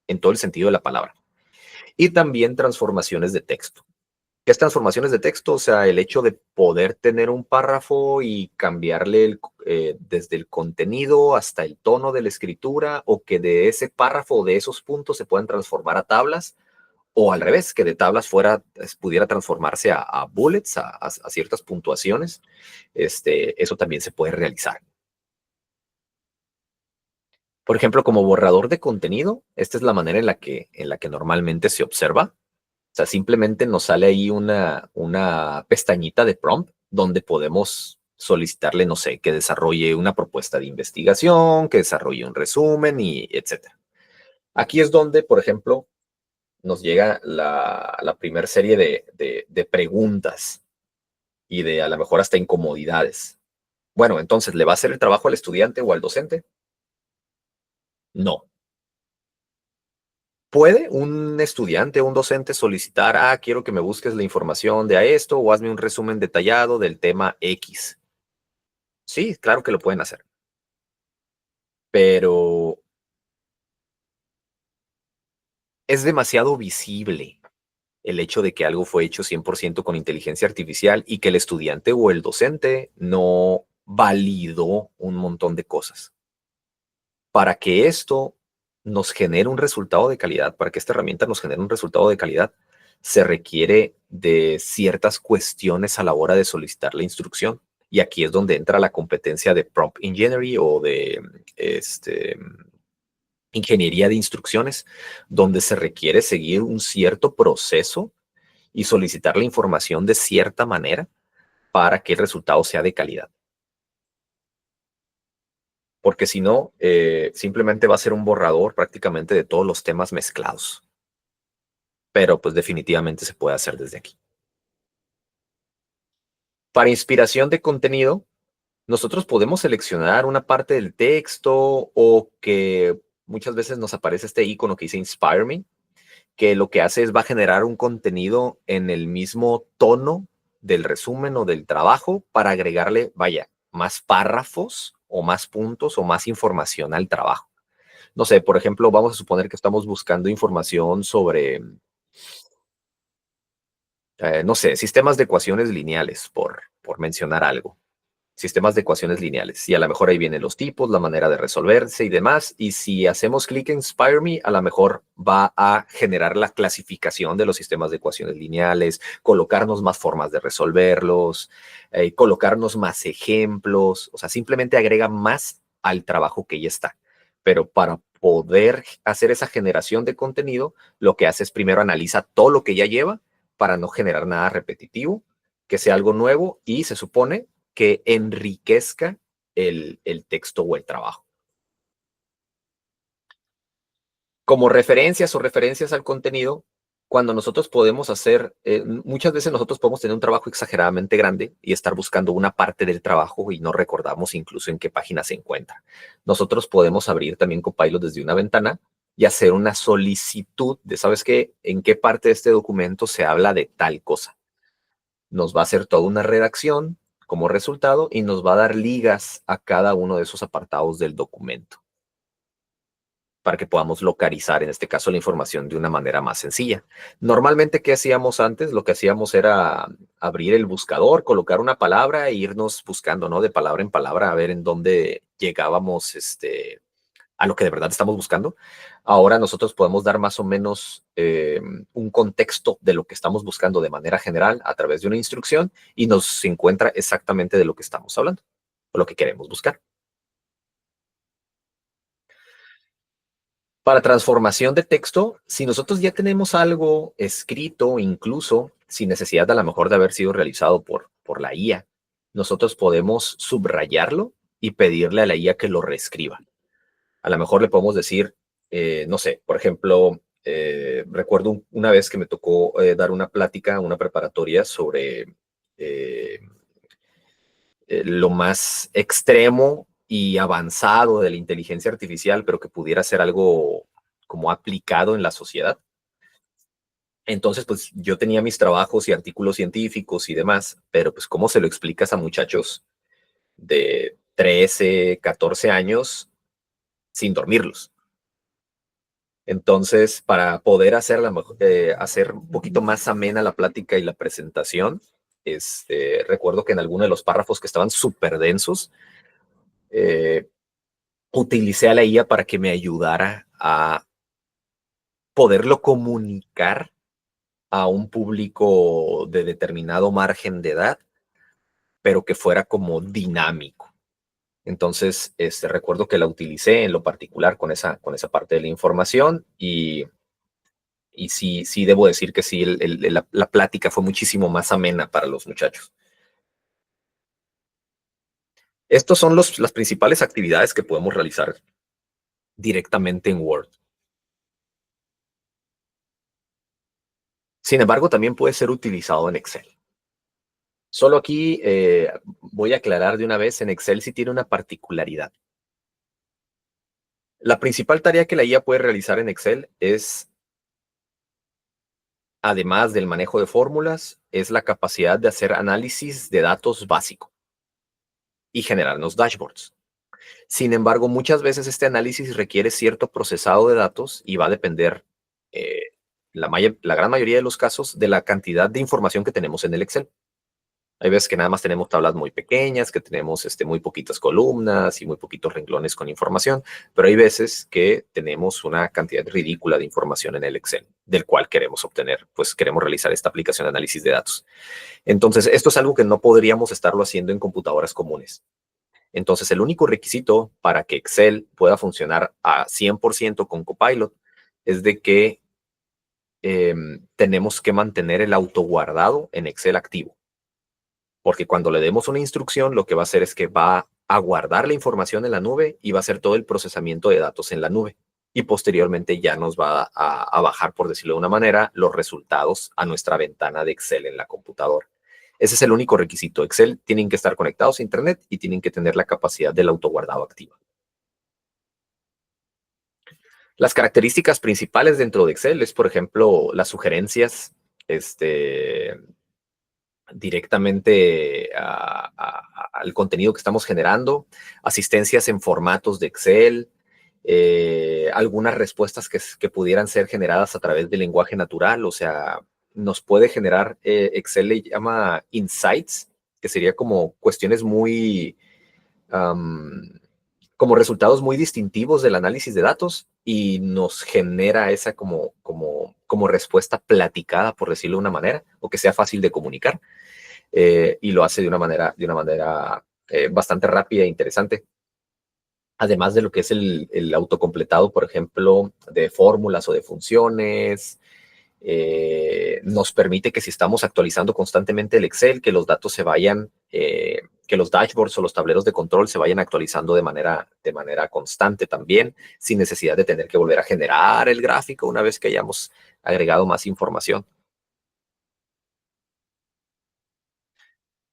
en todo el sentido de la palabra. Y también transformaciones de texto. ¿Qué es transformaciones de texto? O sea, el hecho de poder tener un párrafo y cambiarle desde el contenido hasta el tono de la escritura, o que de ese párrafo o de esos puntos se puedan transformar a tablas, o al revés, que de tablas pudiera transformarse a bullets, a ciertas puntuaciones. Eso también se puede realizar. Por ejemplo, como borrador de contenido, esta es la manera en la que normalmente se observa. O sea, simplemente nos sale ahí una pestañita de prompt donde podemos solicitarle, no sé, que desarrolle una propuesta de investigación, que desarrolle un resumen y etcétera. Aquí es donde, por ejemplo, nos llega la primera serie de preguntas y de a lo mejor hasta incomodidades. Bueno, entonces, ¿le va a hacer el trabajo al estudiante o al docente? No. ¿Puede un estudiante o un docente solicitar, quiero que me busques la información de esto o hazme un resumen detallado del tema X? Sí, claro que lo pueden hacer. Pero es demasiado visible el hecho de que algo fue hecho 100% con inteligencia artificial y que el estudiante o el docente no validó un montón de cosas. Para que esto nos genere un resultado de calidad, para que esta herramienta nos genere un resultado de calidad, se requiere de ciertas cuestiones a la hora de solicitar la instrucción. Y aquí es donde entra la competencia de prompt engineering o de ingeniería de instrucciones, donde se requiere seguir un cierto proceso y solicitar la información de cierta manera para que el resultado sea de calidad. Porque si no, simplemente va a ser un borrador prácticamente de todos los temas mezclados. Pero pues definitivamente se puede hacer desde aquí. Para inspiración de contenido, nosotros podemos seleccionar una parte del texto, o que muchas veces nos aparece este icono que dice Inspire Me, que lo que hace es va a generar un contenido en el mismo tono del resumen o del trabajo para agregarle, vaya, más párrafos o más puntos o más información al trabajo. No sé, por ejemplo, vamos a suponer que estamos buscando información sobre, no sé, sistemas de ecuaciones lineales, por mencionar algo. Sistemas de ecuaciones lineales. Y a lo mejor ahí vienen los tipos, la manera de resolverse y demás. Y si hacemos clic en Inspire Me, a lo mejor va a generar la clasificación de los sistemas de ecuaciones lineales, colocarnos más formas de resolverlos, colocarnos más ejemplos. O sea, simplemente agrega más al trabajo que ya está. Pero para poder hacer esa generación de contenido, lo que hace es primero analiza todo lo que ya lleva para no generar nada repetitivo, que sea algo nuevo y se supone que enriquezca el texto o el trabajo. Como referencias o referencias al contenido, cuando nosotros podemos hacer, muchas veces nosotros podemos tener un trabajo exageradamente grande y estar buscando una parte del trabajo y no recordamos incluso en qué página se encuentra. Nosotros podemos abrir también Copilot desde una ventana y hacer una solicitud de, ¿sabes qué? ¿En qué parte de este documento se habla de tal cosa? Nos va a hacer toda una redacción como resultado y nos va a dar ligas a cada uno de esos apartados del documento para que podamos localizar, en este caso, la información de una manera más sencilla. Normalmente, ¿qué hacíamos antes? Lo que hacíamos era abrir el buscador, colocar una palabra e irnos buscando, ¿no? De palabra en palabra, a ver en dónde llegábamos a lo que de verdad estamos buscando. Ahora nosotros podemos dar más o menos un contexto de lo que estamos buscando de manera general a través de una instrucción y nos encuentra exactamente de lo que estamos hablando o lo que queremos buscar. Para transformación de texto, si nosotros ya tenemos algo escrito, incluso sin necesidad a lo mejor de haber sido realizado por la IA, nosotros podemos subrayarlo y pedirle a la IA que lo reescriba. A lo mejor le podemos decir, no sé, por ejemplo, recuerdo una vez que me tocó dar una plática, una preparatoria sobre eh, lo más extremo y avanzado de la inteligencia artificial, pero que pudiera ser algo como aplicado en la sociedad. Entonces, pues yo tenía mis trabajos y artículos científicos y demás, pero pues cómo se lo explicas a muchachos de 13, 14 años sin dormirlos. Entonces, para poder hacer un poquito más amena la plática y la presentación, recuerdo que en alguno de los párrafos que estaban súper densos, eh, utilicé a la IA para que me ayudara a poderlo comunicar a un público de determinado margen de edad, pero que fuera como dinámico. Entonces, recuerdo que la utilicé en lo particular con esa parte de la información y sí debo decir que sí, la plática fue muchísimo más amena para los muchachos. Estos son las principales actividades que podemos realizar directamente en Word. Sin embargo, también puede ser utilizado en Excel. Solo aquí voy a aclarar de una vez, en Excel sí tiene una particularidad. La principal tarea que la IA puede realizar en Excel es, además del manejo de fórmulas, es la capacidad de hacer análisis de datos básico y generarnos dashboards. Sin embargo, muchas veces este análisis requiere cierto procesado de datos y va a depender, la gran mayoría de los casos, de la cantidad de información que tenemos en el Excel. Hay veces que nada más tenemos tablas muy pequeñas, que tenemos muy poquitas columnas y muy poquitos renglones con información, pero hay veces que tenemos una cantidad ridícula de información en el Excel, del cual queremos obtener, pues queremos realizar esta aplicación de análisis de datos. Entonces, esto es algo que no podríamos estarlo haciendo en computadoras comunes. Entonces, el único requisito para que Excel pueda funcionar a 100% con Copilot es de que tenemos que mantener el autoguardado en Excel activo. Porque cuando le demos una instrucción, lo que va a hacer es que va a guardar la información en la nube y va a hacer todo el procesamiento de datos en la nube. Y posteriormente ya nos va a bajar, por decirlo de una manera, los resultados a nuestra ventana de Excel en la computadora. Ese es el único requisito. Excel tienen que estar conectados a Internet y tienen que tener la capacidad del autoguardado activa. Las características principales dentro de Excel es, por ejemplo, las sugerencias, directamente al contenido que estamos generando, asistencias en formatos de Excel, algunas respuestas que pudieran ser generadas a través del lenguaje natural, o sea, nos puede generar, Excel le llama insights, que sería como cuestiones muy, como resultados muy distintivos del análisis de datos y nos genera esa como respuesta platicada, por decirlo de una manera, o que sea fácil de comunicar. Y lo hace de una manera bastante rápida e interesante. además de lo que es el autocompletado, por ejemplo, de fórmulas o de funciones. Nos permite que si estamos actualizando constantemente el Excel, que los datos se vayan, que los dashboards o los tableros de control se vayan actualizando de manera constante también, sin necesidad de tener que volver a generar el gráfico una vez que hayamos agregado más información.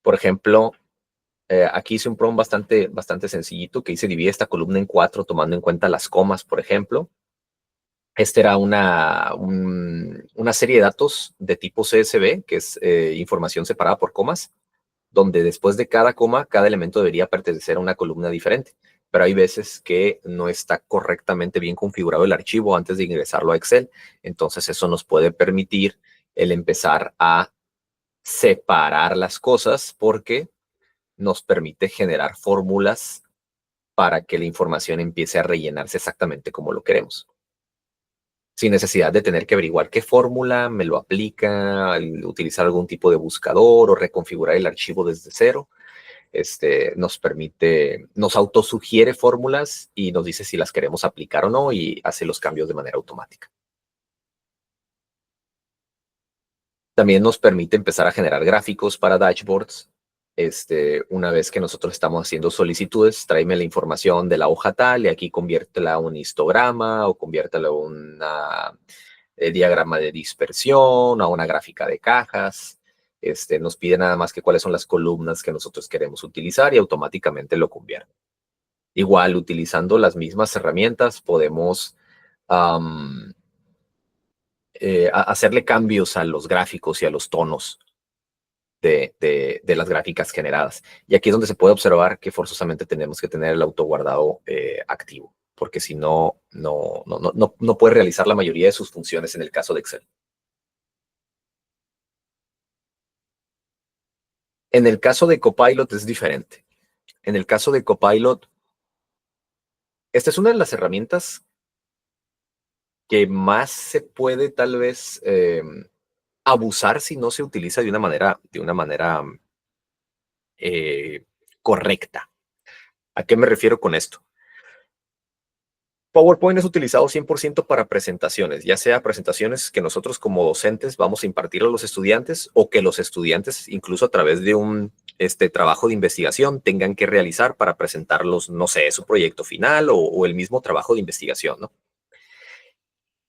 Por ejemplo, aquí hice un prompt bastante sencillito que dice divide esta columna en 4 tomando en cuenta las comas, por ejemplo. Esta era una serie de datos de tipo CSV, que es información separada por comas, donde después de cada coma, cada elemento debería pertenecer a una columna diferente. Pero hay veces que no está correctamente bien configurado el archivo antes de ingresarlo a Excel. Entonces eso nos puede permitir el empezar a separar las cosas porque nos permite generar fórmulas para que la información empiece a rellenarse exactamente como lo queremos, sin necesidad de tener que averiguar qué fórmula me lo aplica, utilizar algún tipo de buscador o reconfigurar el archivo desde cero. Nos autosugiere fórmulas y nos dice si las queremos aplicar o no y hace los cambios de manera automática. También nos permite empezar a generar gráficos para dashboards. Una vez que nosotros estamos haciendo solicitudes, tráeme la información de la hoja tal y aquí conviértela a un histograma o conviértela a un diagrama de dispersión, a una gráfica de cajas. Nos pide nada más que cuáles son las columnas que nosotros queremos utilizar y automáticamente lo convierte. Igual, utilizando las mismas herramientas, podemos hacerle cambios a los gráficos y a los tonos de las gráficas generadas. Y aquí es donde se puede observar que forzosamente tenemos que tener el autoguardado activo, porque si no, no puede realizar la mayoría de sus funciones en el caso de Excel. En el caso de Copilot es diferente. En el caso de Copilot, esta es una de las herramientas que más se puede tal vez abusar si no se utiliza de una manera correcta. ¿A qué me refiero con esto? PowerPoint es utilizado 100% para presentaciones, ya sea presentaciones que nosotros como docentes vamos a impartir a los estudiantes o que los estudiantes, incluso a través de un trabajo de investigación, tengan que realizar para presentarlos, no sé, su proyecto final o el mismo trabajo de investigación, ¿no?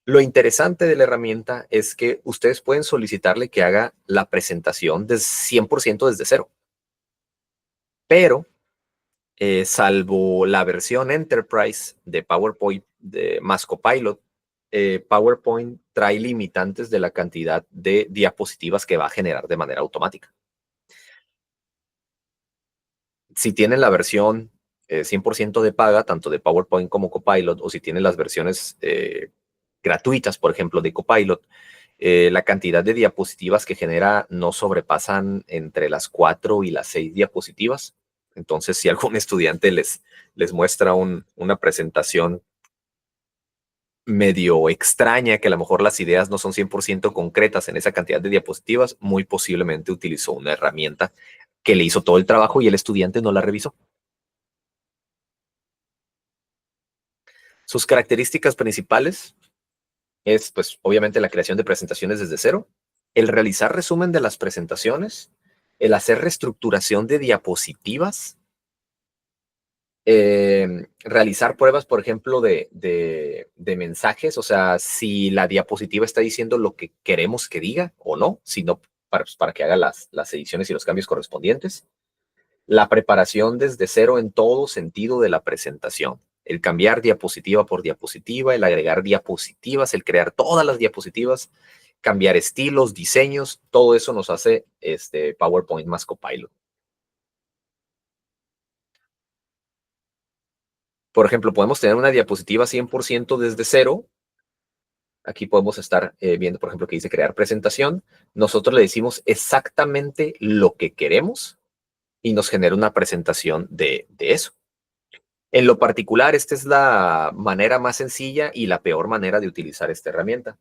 Lo interesante de la herramienta es que ustedes pueden solicitarle que haga la presentación de 100% desde cero, pero salvo la versión Enterprise de PowerPoint más Copilot, PowerPoint trae limitantes de la cantidad de diapositivas que va a generar de manera automática. Si tienen la versión 100% de paga, tanto de PowerPoint como Copilot, o si tienen las versiones gratuitas, por ejemplo, de Copilot, la cantidad de diapositivas que genera no sobrepasan entre las 4 y las 6 diapositivas. Entonces, si algún estudiante les muestra una presentación medio extraña, que a lo mejor las ideas no son 100% concretas en esa cantidad de diapositivas, muy posiblemente utilizó una herramienta que le hizo todo el trabajo y el estudiante no la revisó. Sus características principales es, pues, obviamente la creación de presentaciones desde cero, el realizar resumen de las presentaciones, el hacer reestructuración de diapositivas, realizar pruebas, por ejemplo, de mensajes, o sea, si la diapositiva está diciendo lo que queremos que diga o no, sino para que haga las ediciones y los cambios correspondientes. La preparación desde cero en todo sentido de la presentación. El cambiar diapositiva por diapositiva, el agregar diapositivas, el crear todas las diapositivas, cambiar estilos, diseños, todo eso nos hace PowerPoint más Copilot. Por ejemplo, podemos tener una diapositiva 100% desde cero. Aquí podemos estar viendo, por ejemplo, que dice crear presentación. Nosotros le decimos exactamente lo que queremos y nos genera una presentación de eso. En lo particular, esta es la manera más sencilla y la peor manera de utilizar esta herramienta.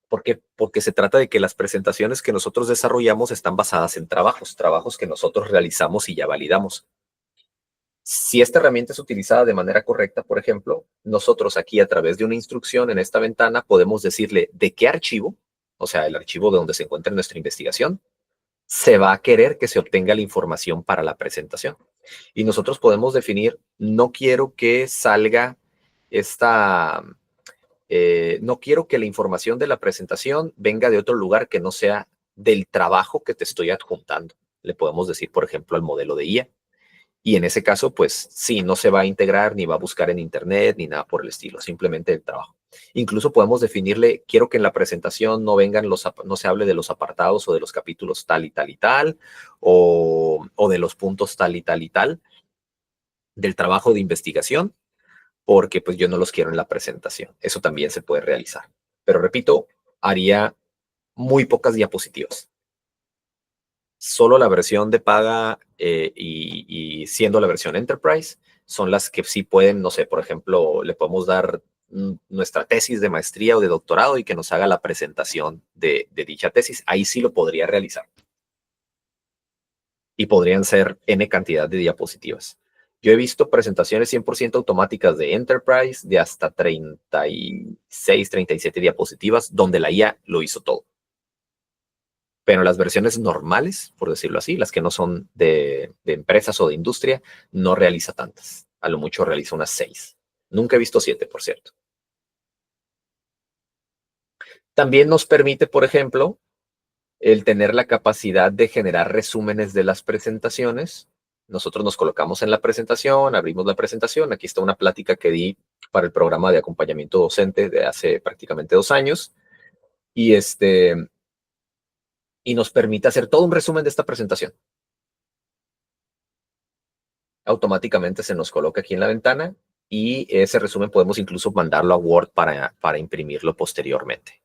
¿Por qué? Porque se trata de que las presentaciones que nosotros desarrollamos están basadas en trabajos que nosotros realizamos y ya validamos. Si esta herramienta es utilizada de manera correcta, por ejemplo, nosotros aquí a través de una instrucción en esta ventana podemos decirle de qué archivo, o sea, el archivo de donde se encuentra nuestra investigación, se va a querer que se obtenga la información para la presentación. Y nosotros podemos definir, no quiero que salga esta, no quiero que la información de la presentación venga de otro lugar que no sea del trabajo que te estoy adjuntando. Le podemos decir, por ejemplo, al modelo de IA. Y en ese caso, pues sí, no se va a integrar ni va a buscar en Internet ni nada por el estilo, simplemente el trabajo. Incluso podemos definirle, quiero que en la presentación no vengan no se hable de los apartados o de los capítulos tal y tal y tal, o de los puntos tal y tal y tal del trabajo de investigación, porque pues yo no los quiero en la presentación. Eso también se puede realizar. Pero repito, haría muy pocas diapositivas. Solo la versión de paga y siendo la versión Enterprise son las que sí pueden, no sé, por ejemplo, le podemos dar nuestra tesis de maestría o de doctorado y que nos haga la presentación de dicha tesis. Ahí sí lo podría realizar. Y podrían ser N cantidad de diapositivas. Yo he visto presentaciones 100% automáticas de Enterprise de hasta 36, 37 diapositivas donde la IA lo hizo todo. Pero las versiones normales, por decirlo así, las que no son de empresas o de industria, no realiza tantas. A lo mucho realiza unas 6. Nunca he visto 7, por cierto. También nos permite, por ejemplo, el tener la capacidad de generar resúmenes de las presentaciones. Nosotros nos colocamos en la presentación, abrimos la presentación. Aquí está una plática que di para el programa de acompañamiento docente de hace prácticamente 2 años. Y nos permite hacer todo un resumen de esta presentación. Automáticamente se nos coloca aquí en la ventana y ese resumen podemos incluso mandarlo a Word para imprimirlo posteriormente.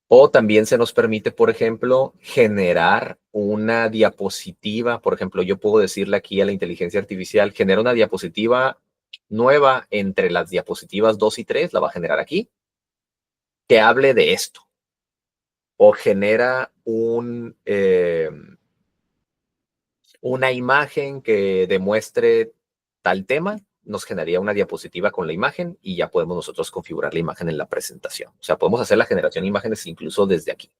O también se nos permite, por ejemplo, generar una diapositiva. Por ejemplo, yo puedo decirle aquí a la inteligencia artificial, genera una diapositiva nueva entre las diapositivas 2 y 3, la va a generar aquí, que hable de esto. O genera una imagen que demuestre tal tema, nos generaría una diapositiva con la imagen y ya podemos nosotros configurar la imagen en la presentación. O sea, podemos hacer la generación de imágenes incluso desde aquí.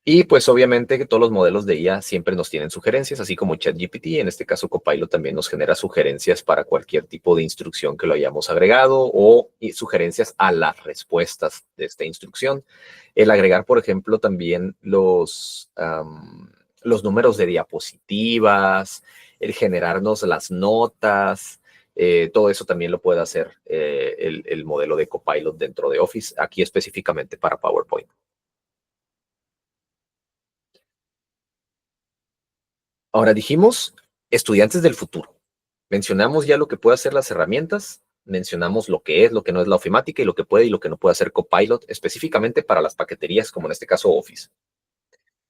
Y pues obviamente que todos los modelos de IA siempre nos tienen sugerencias, así como ChatGPT. En este caso, Copilot también nos genera sugerencias para cualquier tipo de instrucción que lo hayamos agregado o sugerencias a las respuestas de esta instrucción. El agregar, por ejemplo, también los números de diapositivas, el generarnos las notas, todo eso también lo puede hacer el modelo de Copilot dentro de Office, aquí específicamente para PowerPoint. Ahora dijimos estudiantes del futuro. Mencionamos ya lo que puede hacer las herramientas, mencionamos lo que es, lo que no es la ofimática y lo que puede y lo que no puede hacer Copilot, específicamente para las paqueterías, como en este caso Office.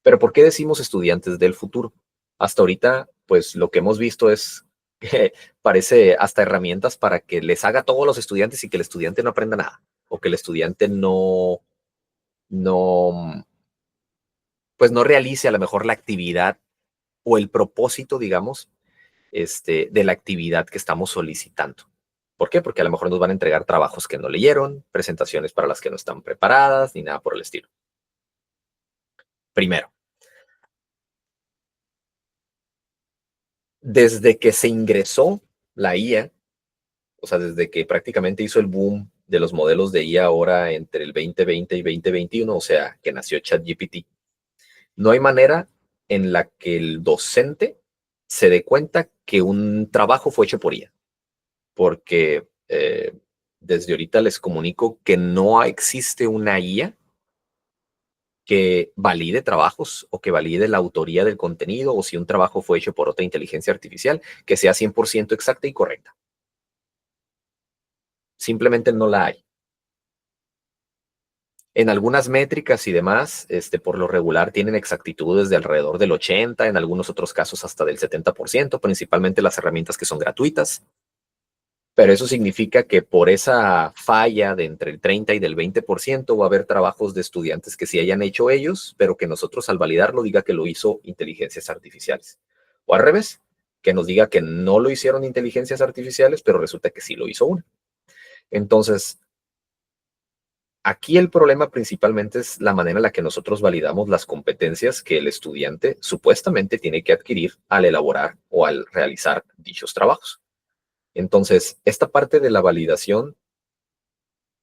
Pero ¿por qué decimos estudiantes del futuro? Hasta ahorita, pues lo que hemos visto es que parece hasta herramientas para que les haga a todos los estudiantes y que el estudiante no aprenda nada, o que el estudiante no, pues no realice a lo mejor la actividad o el propósito, digamos, de la actividad que estamos solicitando. ¿Por qué? Porque a lo mejor nos van a entregar trabajos que no leyeron, presentaciones para las que no están preparadas, ni nada por el estilo. Primero, desde que se ingresó la IA, o sea, desde que prácticamente hizo el boom de los modelos de IA ahora entre el 2020 y 2021, o sea, que nació ChatGPT, no hay manera en la que el docente se dé cuenta que un trabajo fue hecho por IA. Porque desde ahorita les comunico que no existe una IA que valide trabajos o que valide la autoría del contenido o si un trabajo fue hecho por otra inteligencia artificial que sea 100% exacta y correcta. Simplemente no la hay. En algunas métricas y demás, por lo regular tienen exactitudes de alrededor del 80%, en algunos otros casos hasta del 70%, principalmente las herramientas que son gratuitas. Pero eso significa que por esa falla de entre el 30 y del 20% va a haber trabajos de estudiantes que sí hayan hecho ellos, pero que nosotros al validarlo diga que lo hizo inteligencias artificiales. O al revés, que nos diga que no lo hicieron inteligencias artificiales, pero resulta que sí lo hizo una. Entonces, aquí el problema principalmente es la manera en la que nosotros validamos las competencias que el estudiante supuestamente tiene que adquirir al elaborar o al realizar dichos trabajos. Entonces, esta parte de la validación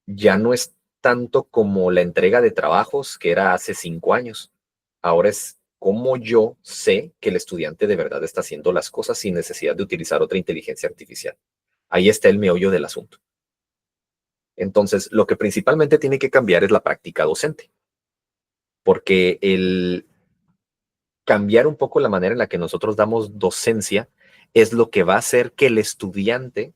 ya no es tanto como la entrega de trabajos que era hace 5 años. Ahora es cómo yo sé que el estudiante de verdad está haciendo las cosas sin necesidad de utilizar otra inteligencia artificial. Ahí está el meollo del asunto. Entonces, lo que principalmente tiene que cambiar es la práctica docente, porque el cambiar un poco la manera en la que nosotros damos docencia es lo que va a hacer que el estudiante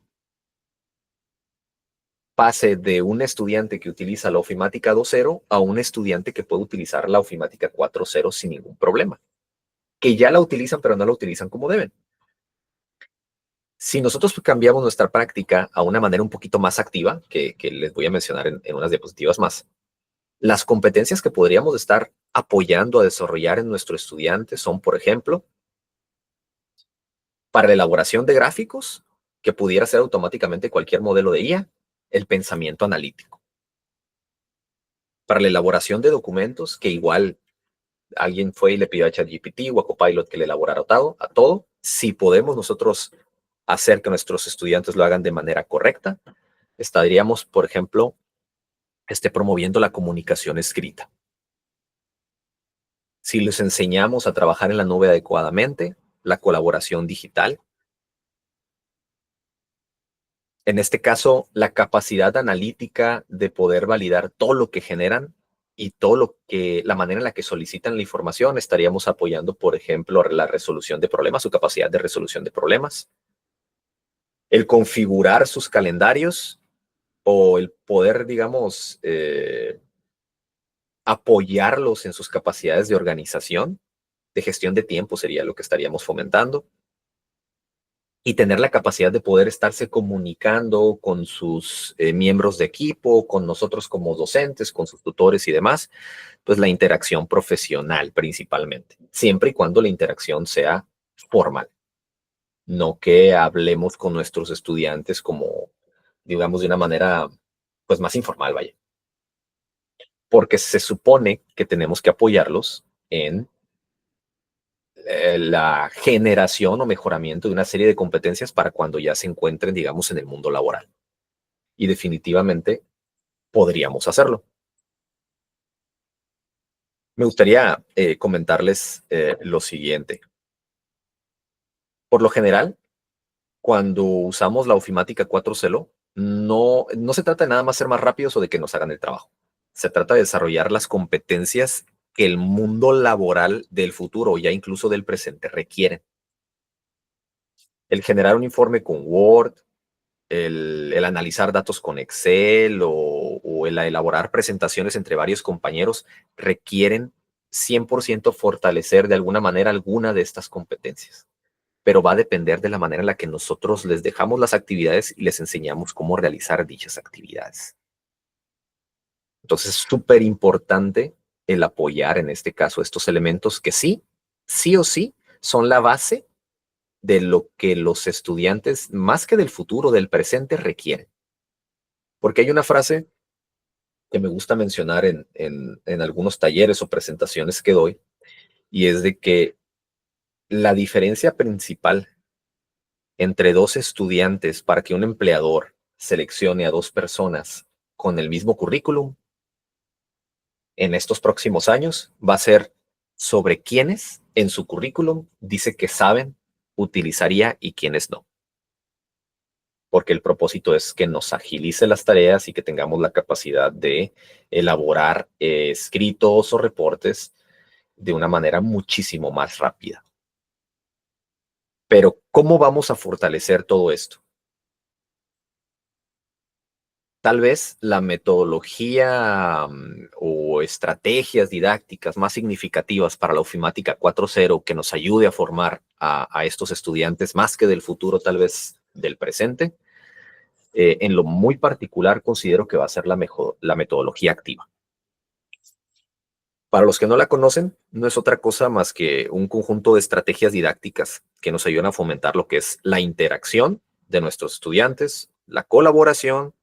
pase de un estudiante que utiliza la ofimática 2.0 a un estudiante que puede utilizar la ofimática 4.0 sin ningún problema, que ya la utilizan, pero no la utilizan como deben. Si nosotros cambiamos nuestra práctica a una manera un poquito más activa, que les voy a mencionar en unas diapositivas más, las competencias que podríamos estar apoyando a desarrollar en nuestro estudiante son, por ejemplo, para la elaboración de gráficos, que pudiera ser automáticamente cualquier modelo de IA, el pensamiento analítico. Para la elaboración de documentos, que igual alguien fue y le pidió a ChatGPT o a Copilot que le elaborara a todo, si podemos nosotros hacer que nuestros estudiantes lo hagan de manera correcta, estaríamos, por ejemplo, promoviendo la comunicación escrita. Si les enseñamos a trabajar en la nube adecuadamente, la colaboración digital. En este caso, la capacidad analítica de poder validar todo lo que generan y la manera en la que solicitan la información, estaríamos apoyando, por ejemplo, la resolución de problemas, su capacidad de resolución de problemas, el configurar sus calendarios o el poder, digamos, apoyarlos en sus capacidades de organización, de gestión de tiempo sería lo que estaríamos fomentando. Y tener la capacidad de poder estarse comunicando con sus miembros de equipo, con nosotros como docentes, con sus tutores y demás, pues la interacción profesional principalmente, siempre y cuando la interacción sea formal, no que hablemos con nuestros estudiantes como, digamos, de una manera pues más informal, vaya, porque se supone que tenemos que apoyarlos en la generación o mejoramiento de una serie de competencias para cuando ya se encuentren, digamos, en el mundo laboral. Y definitivamente podríamos hacerlo. Me gustaría comentarles lo siguiente. Por lo general, cuando usamos la ofimática 4.0, no se trata de nada más ser más rápidos o de que nos hagan el trabajo. Se trata de desarrollar las competencias que el mundo laboral del futuro o ya incluso del presente requieren. El generar un informe con Word, el analizar datos con Excel o el elaborar presentaciones entre varios compañeros requieren 100% fortalecer de alguna manera alguna de estas competencias, pero va a depender de la manera en la que nosotros les dejamos las actividades y les enseñamos cómo realizar dichas actividades. Entonces es súper importante el apoyar en este caso estos elementos que sí o sí son la base de lo que los estudiantes, más que del futuro, del presente, requieren. Porque hay una frase que me gusta mencionar en algunos talleres o presentaciones que doy, y es de que la diferencia principal entre dos estudiantes para que un empleador seleccione a dos personas con el mismo currículum en estos próximos años va a ser sobre quiénes en su currículum dice que saben, utilizaría y quiénes no. Porque el propósito es que nos agilice las tareas y que tengamos la capacidad de elaborar escritos o reportes de una manera muchísimo más rápida. Pero, ¿cómo vamos a fortalecer todo esto? Tal vez la metodología o estrategias didácticas más significativas para la ofimática 4.0 que nos ayude a formar a estos estudiantes más que del futuro, tal vez del presente, En lo muy particular, considero que va a ser la metodología activa. Para los que no la conocen, no es otra cosa más que un conjunto de estrategias didácticas que nos ayudan a fomentar lo que es la interacción de nuestros estudiantes, la colaboración,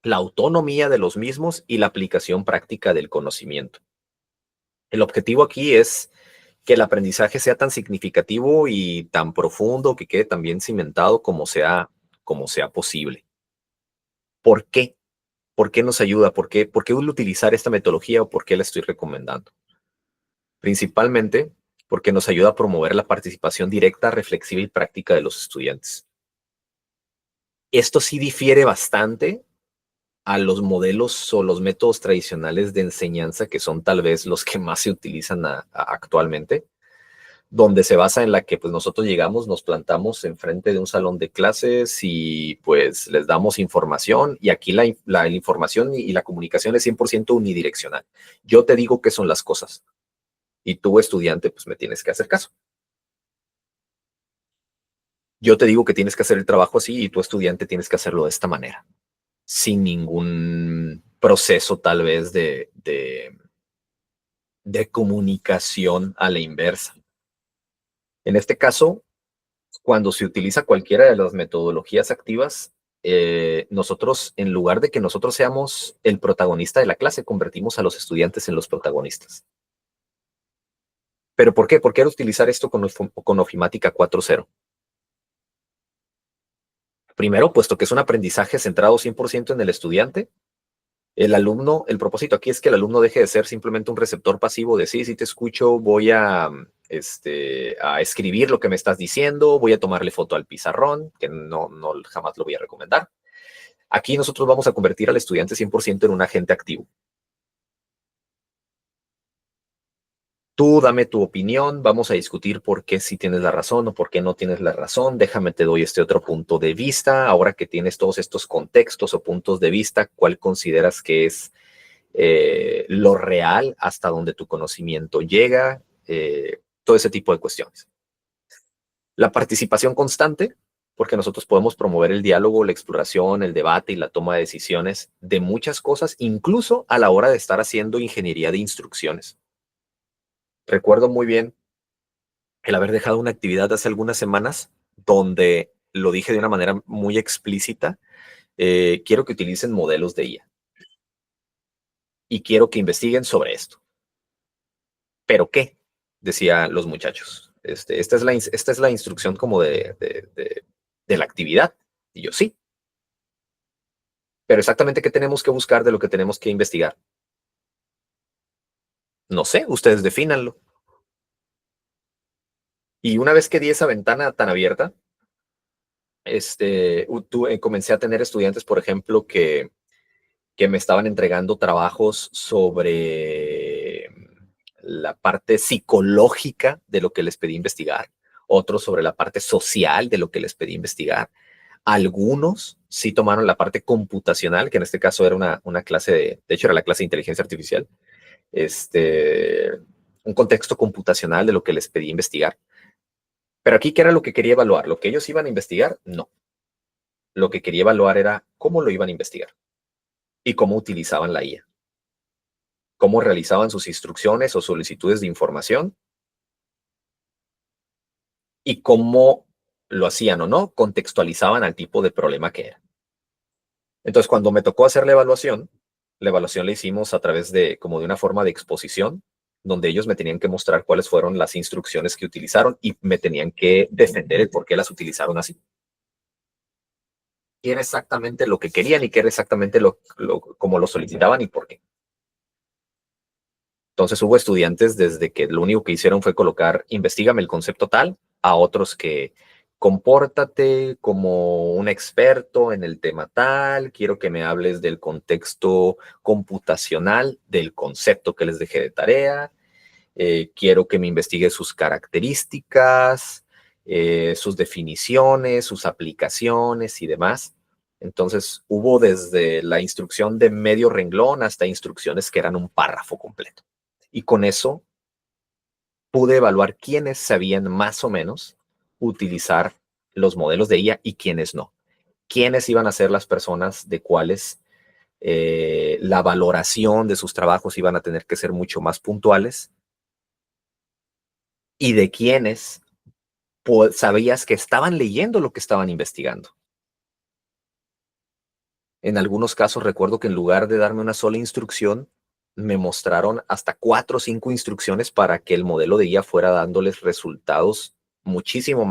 la autonomía de los mismos y la aplicación práctica del conocimiento. El objetivo aquí es que el aprendizaje sea tan significativo y tan profundo, que quede tan bien cimentado como sea posible. ¿Por qué? ¿Por qué nos ayuda? ¿Por qué utilizar esta metodología o por qué la estoy recomendando? Principalmente porque nos ayuda a promover la participación directa, reflexiva y práctica de los estudiantes. Esto sí difiere bastante a los modelos o los métodos tradicionales de enseñanza, que son tal vez los que más se utilizan actualmente, donde se basa en la que pues nosotros llegamos, nos plantamos enfrente de un salón de clases y pues les damos información, y aquí la información y la comunicación es 100% unidireccional. Yo te digo qué son las cosas y tú, estudiante, pues me tienes que hacer caso. Yo te digo que tienes que hacer el trabajo así y tú, estudiante, tienes que hacerlo de esta manera, sin ningún proceso tal vez de comunicación a la inversa. En este caso, cuando se utiliza cualquiera de las metodologías activas, nosotros, en lugar de que nosotros seamos el protagonista de la clase, convertimos a los estudiantes en los protagonistas. ¿Pero por qué? ¿Por qué utilizar esto con Ofimática 4.0? Primero, puesto que es un aprendizaje centrado 100% en el estudiante, el alumno, el propósito aquí es que el alumno deje de ser simplemente un receptor pasivo de sí, sí te escucho, voy a escribir lo que me estás diciendo, voy a tomarle foto al pizarrón, que no jamás lo voy a recomendar. Aquí nosotros vamos a convertir al estudiante 100% en un agente activo. Tú dame tu opinión, vamos a discutir por qué sí tienes la razón o por qué no tienes la razón. Déjame, te doy este otro punto de vista. Ahora que tienes todos estos contextos o puntos de vista, ¿cuál consideras que es lo real, hasta donde tu conocimiento llega? Todo ese tipo de cuestiones. La participación constante, porque nosotros podemos promover el diálogo, la exploración, el debate y la toma de decisiones de muchas cosas, incluso a la hora de estar haciendo ingeniería de instrucciones. Recuerdo muy bien el haber dejado una actividad hace algunas semanas donde lo dije de una manera muy explícita. Quiero que utilicen modelos de IA y quiero que investiguen sobre esto. ¿Pero qué? Decían los muchachos. Esta es la instrucción como de la actividad. Y yo, sí. Pero exactamente qué tenemos que buscar, de lo que tenemos que investigar. No sé, ustedes defínanlo. Y una vez que di esa ventana tan abierta, comencé a tener estudiantes, por ejemplo, que me estaban entregando trabajos sobre la parte psicológica de lo que les pedí investigar, otros sobre la parte social de lo que les pedí investigar. Algunos sí tomaron la parte computacional, que en este caso era una clase de hecho era la clase de inteligencia artificial, un contexto computacional de lo que les pedí investigar. Pero aquí, ¿qué era lo que quería evaluar? ¿Lo que ellos iban a investigar? No. Lo que quería evaluar era cómo lo iban a investigar y cómo utilizaban la IA, cómo realizaban sus instrucciones o solicitudes de información y cómo lo hacían o no, contextualizaban al tipo de problema que era. Entonces, cuando me tocó hacer la evaluación la hicimos a través de como de una forma de exposición, donde ellos me tenían que mostrar cuáles fueron las instrucciones que utilizaron y me tenían que defender el por qué las utilizaron así. Qué era exactamente lo que querían y qué era exactamente cómo lo solicitaban y por qué. Entonces hubo estudiantes desde que lo único que hicieron fue colocar, investígame el concepto tal, a otros que compórtate como un experto en el tema tal, quiero que me hables del contexto computacional del concepto que les dejé de tarea, quiero que me investigues sus características, sus definiciones, sus aplicaciones y demás. Entonces hubo desde la instrucción de medio renglón hasta instrucciones que eran un párrafo completo. Y con eso pude evaluar quiénes sabían más o menos utilizar los modelos de IA y quiénes no. quiénes iban a ser las personas de cuáles la valoración de sus trabajos iban a tener que ser mucho más puntuales y de quiénes sabías que estaban leyendo lo que estaban investigando. En algunos casos recuerdo que en lugar de darme una sola instrucción, me mostraron hasta 4 o 5 instrucciones para que el modelo de IA fuera dándoles resultados muchísimo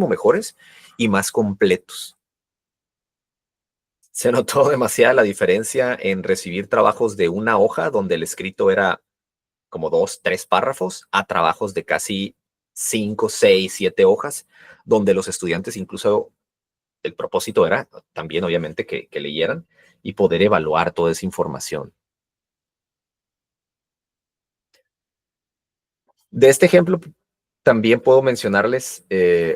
mejores y más completos. Se notó demasiada la diferencia en recibir trabajos de una hoja donde el escrito era como 2, 3 párrafos a trabajos de casi 5, 6, 7 hojas, donde los estudiantes incluso el propósito era también obviamente que leyeran y poder evaluar toda esa información. De este ejemplo también puedo mencionarles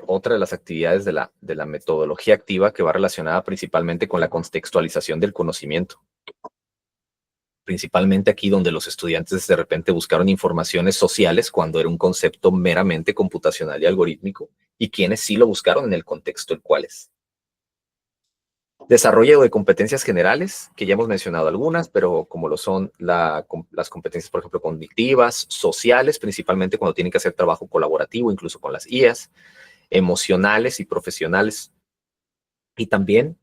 otra de las actividades de la metodología activa que va relacionada principalmente con la contextualización del conocimiento. Principalmente aquí donde los estudiantes de repente buscaron informaciones sociales cuando era un concepto meramente computacional y algorítmico, y quienes sí lo buscaron en el contexto el cual es. Desarrollo de competencias generales, que ya hemos mencionado algunas, pero como lo son las competencias, por ejemplo, cognitivas, sociales, principalmente cuando tienen que hacer trabajo colaborativo, incluso con las IAs, emocionales y profesionales. Y también,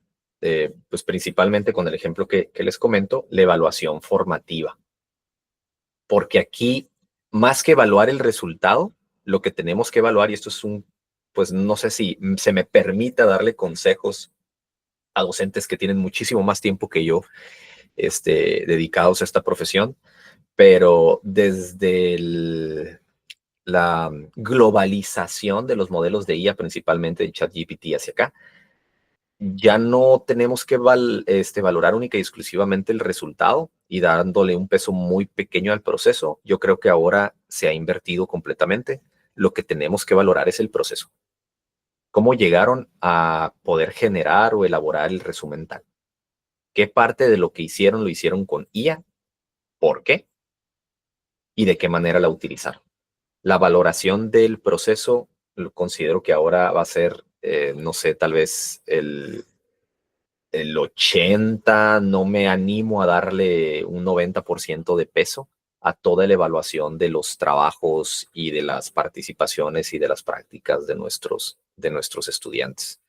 pues principalmente con el ejemplo que les comento, la evaluación formativa. Porque aquí, más que evaluar el resultado, lo que tenemos que evaluar, y esto es pues no sé si se me permita darle consejos a docentes que tienen muchísimo más tiempo que yo dedicados a esta profesión, pero desde la globalización de los modelos de IA, principalmente de ChatGPT hacia acá, ya no tenemos que valorar única y exclusivamente el resultado y dándole un peso muy pequeño al proceso. Yo creo que ahora se ha invertido completamente. Lo que tenemos que valorar es el proceso. ¿Cómo llegaron a poder generar o elaborar el resumen tal? ¿Qué parte de lo que hicieron lo hicieron con IA? ¿Por qué? ¿Y de qué manera la utilizaron? La valoración del proceso lo considero que ahora va a ser, no sé, tal vez el 80, no me animo a darle un 90% de peso a toda la evaluación de los trabajos y de las participaciones y de las prácticas de nuestros estudiantes.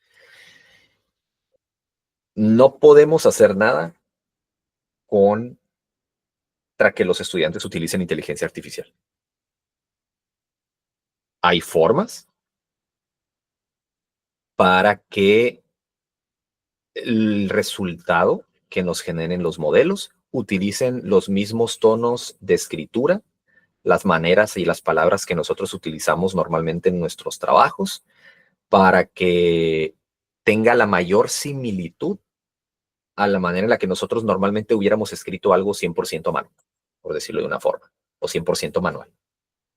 No podemos hacer nada para que los estudiantes utilicen inteligencia artificial. Hay formas para que el resultado que nos generen los modelos utilicen los mismos tonos de escritura, las maneras y las palabras que nosotros utilizamos normalmente en nuestros trabajos, para que tenga la mayor similitud a la manera en la que nosotros normalmente hubiéramos escrito algo 100% a mano, por decirlo de una forma, o 100% manual.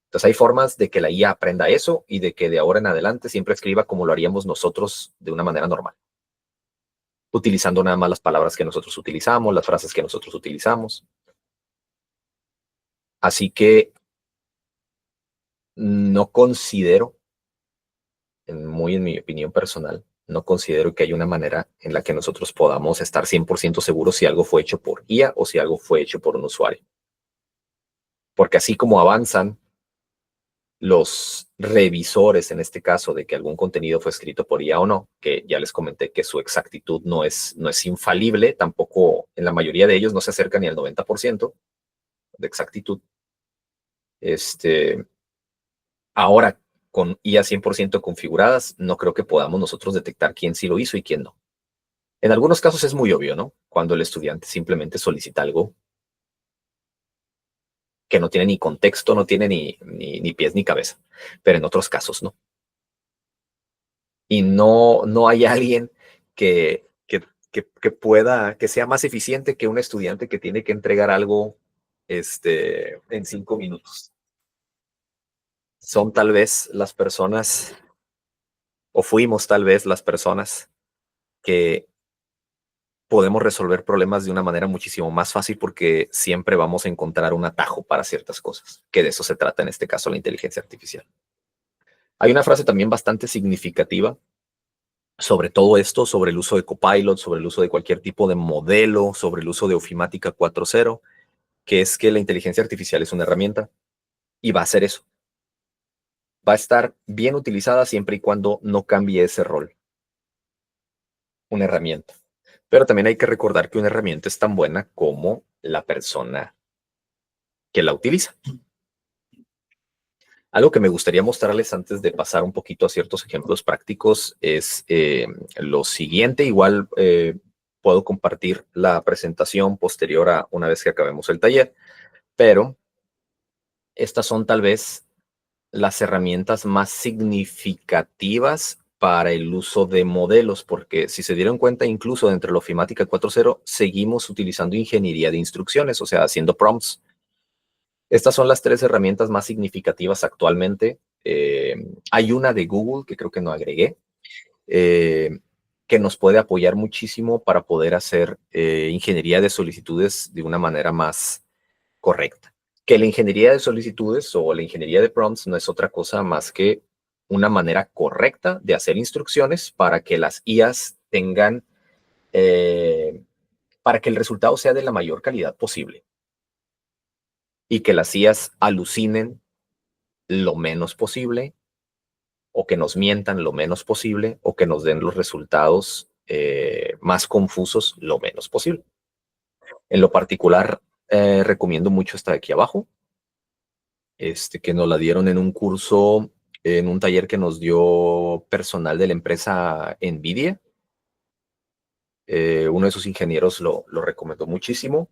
Entonces hay formas de que la IA aprenda eso y de que de ahora en adelante siempre escriba como lo haríamos nosotros de una manera normal, utilizando nada más las palabras que nosotros utilizamos, las frases que nosotros utilizamos. Así que no considero, muy en mi opinión personal, no considero que haya una manera en la que nosotros podamos estar 100% seguros si algo fue hecho por IA o si algo fue hecho por un usuario. Porque así como avanzan los revisores, en este caso, de que algún contenido fue escrito por IA o no, que ya les comenté que su exactitud no es infalible, tampoco en la mayoría de ellos no se acerca ni al 90% de exactitud. Ahora, con IA 100% configuradas, no creo que podamos nosotros detectar quién sí lo hizo y quién no. En algunos casos es muy obvio, ¿no? Cuando el estudiante simplemente solicita algo que no tiene ni contexto, no tiene ni pies ni cabeza, pero en otros casos no. Y no hay alguien que pueda, que sea más eficiente que un estudiante que tiene que entregar algo en 5 minutos. Son tal vez las personas, o fuimos tal vez las personas que podemos resolver problemas de una manera muchísimo más fácil porque siempre vamos a encontrar un atajo para ciertas cosas, que de eso se trata en este caso la inteligencia artificial. Hay una frase también bastante significativa sobre todo esto, sobre el uso de Copilot, sobre el uso de cualquier tipo de modelo, sobre el uso de Ofimática 4.0, que es que la inteligencia artificial es una herramienta y va a hacer eso. Va a estar bien utilizada siempre y cuando no cambie ese rol. Una herramienta. Pero también hay que recordar que una herramienta es tan buena como la persona que la utiliza. Algo que me gustaría mostrarles antes de pasar un poquito a ciertos ejemplos prácticos es lo siguiente. Igual puedo compartir la presentación posterior a una vez que acabemos el taller, pero estas son tal vez las herramientas más significativas para el uso de modelos, porque si se dieron cuenta, incluso dentro de la Ofimática 4.0 seguimos utilizando ingeniería de instrucciones, o sea, haciendo prompts. Estas son las tres herramientas más significativas actualmente. Hay una de Google que creo que no agregué, que nos puede apoyar muchísimo para poder hacer ingeniería de solicitudes de una manera más correcta. Que la ingeniería de solicitudes o la ingeniería de prompts no es otra cosa más que una manera correcta de hacer instrucciones para que las IAs tengan, para que el resultado sea de la mayor calidad posible y que las IAs alucinen lo menos posible o que nos mientan lo menos posible o que nos den los resultados más confusos lo menos posible. En lo particular, recomiendo mucho esta de aquí abajo, que nos la dieron en un curso, en un taller que nos dio personal de la empresa NVIDIA. Uno de sus ingenieros lo recomendó muchísimo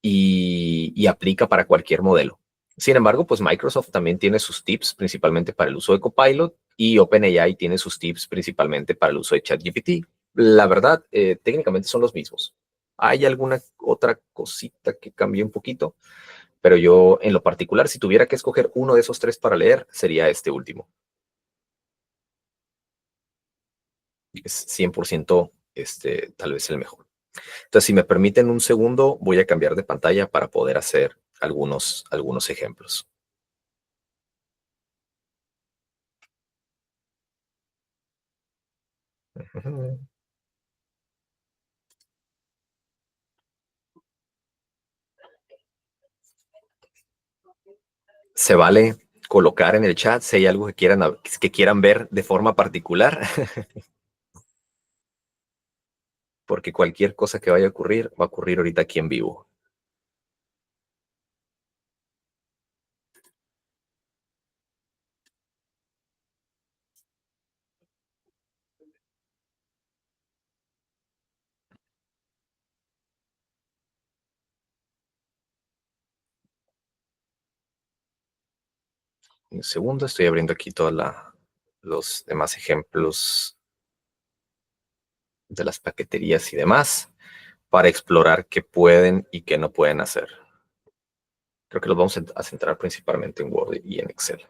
y aplica para cualquier modelo. Sin embargo, pues Microsoft también tiene sus tips principalmente para el uso de Copilot y OpenAI tiene sus tips principalmente para el uso de ChatGPT. La verdad, técnicamente son los mismos. Hay alguna otra cosita que cambie un poquito, pero yo en lo particular, si tuviera que escoger uno de esos tres para leer, sería este último. Es 100% tal vez el mejor. Entonces, si me permiten un segundo, voy a cambiar de pantalla para poder hacer algunos ejemplos. Se vale colocar en el chat si hay algo que quieran ver de forma particular, porque cualquier cosa que vaya a ocurrir, va a ocurrir ahorita aquí en vivo. Un segundo, estoy abriendo aquí todos los demás ejemplos de las paqueterías y demás para explorar qué pueden y qué no pueden hacer. Creo que los vamos a centrar principalmente en Word y en Excel.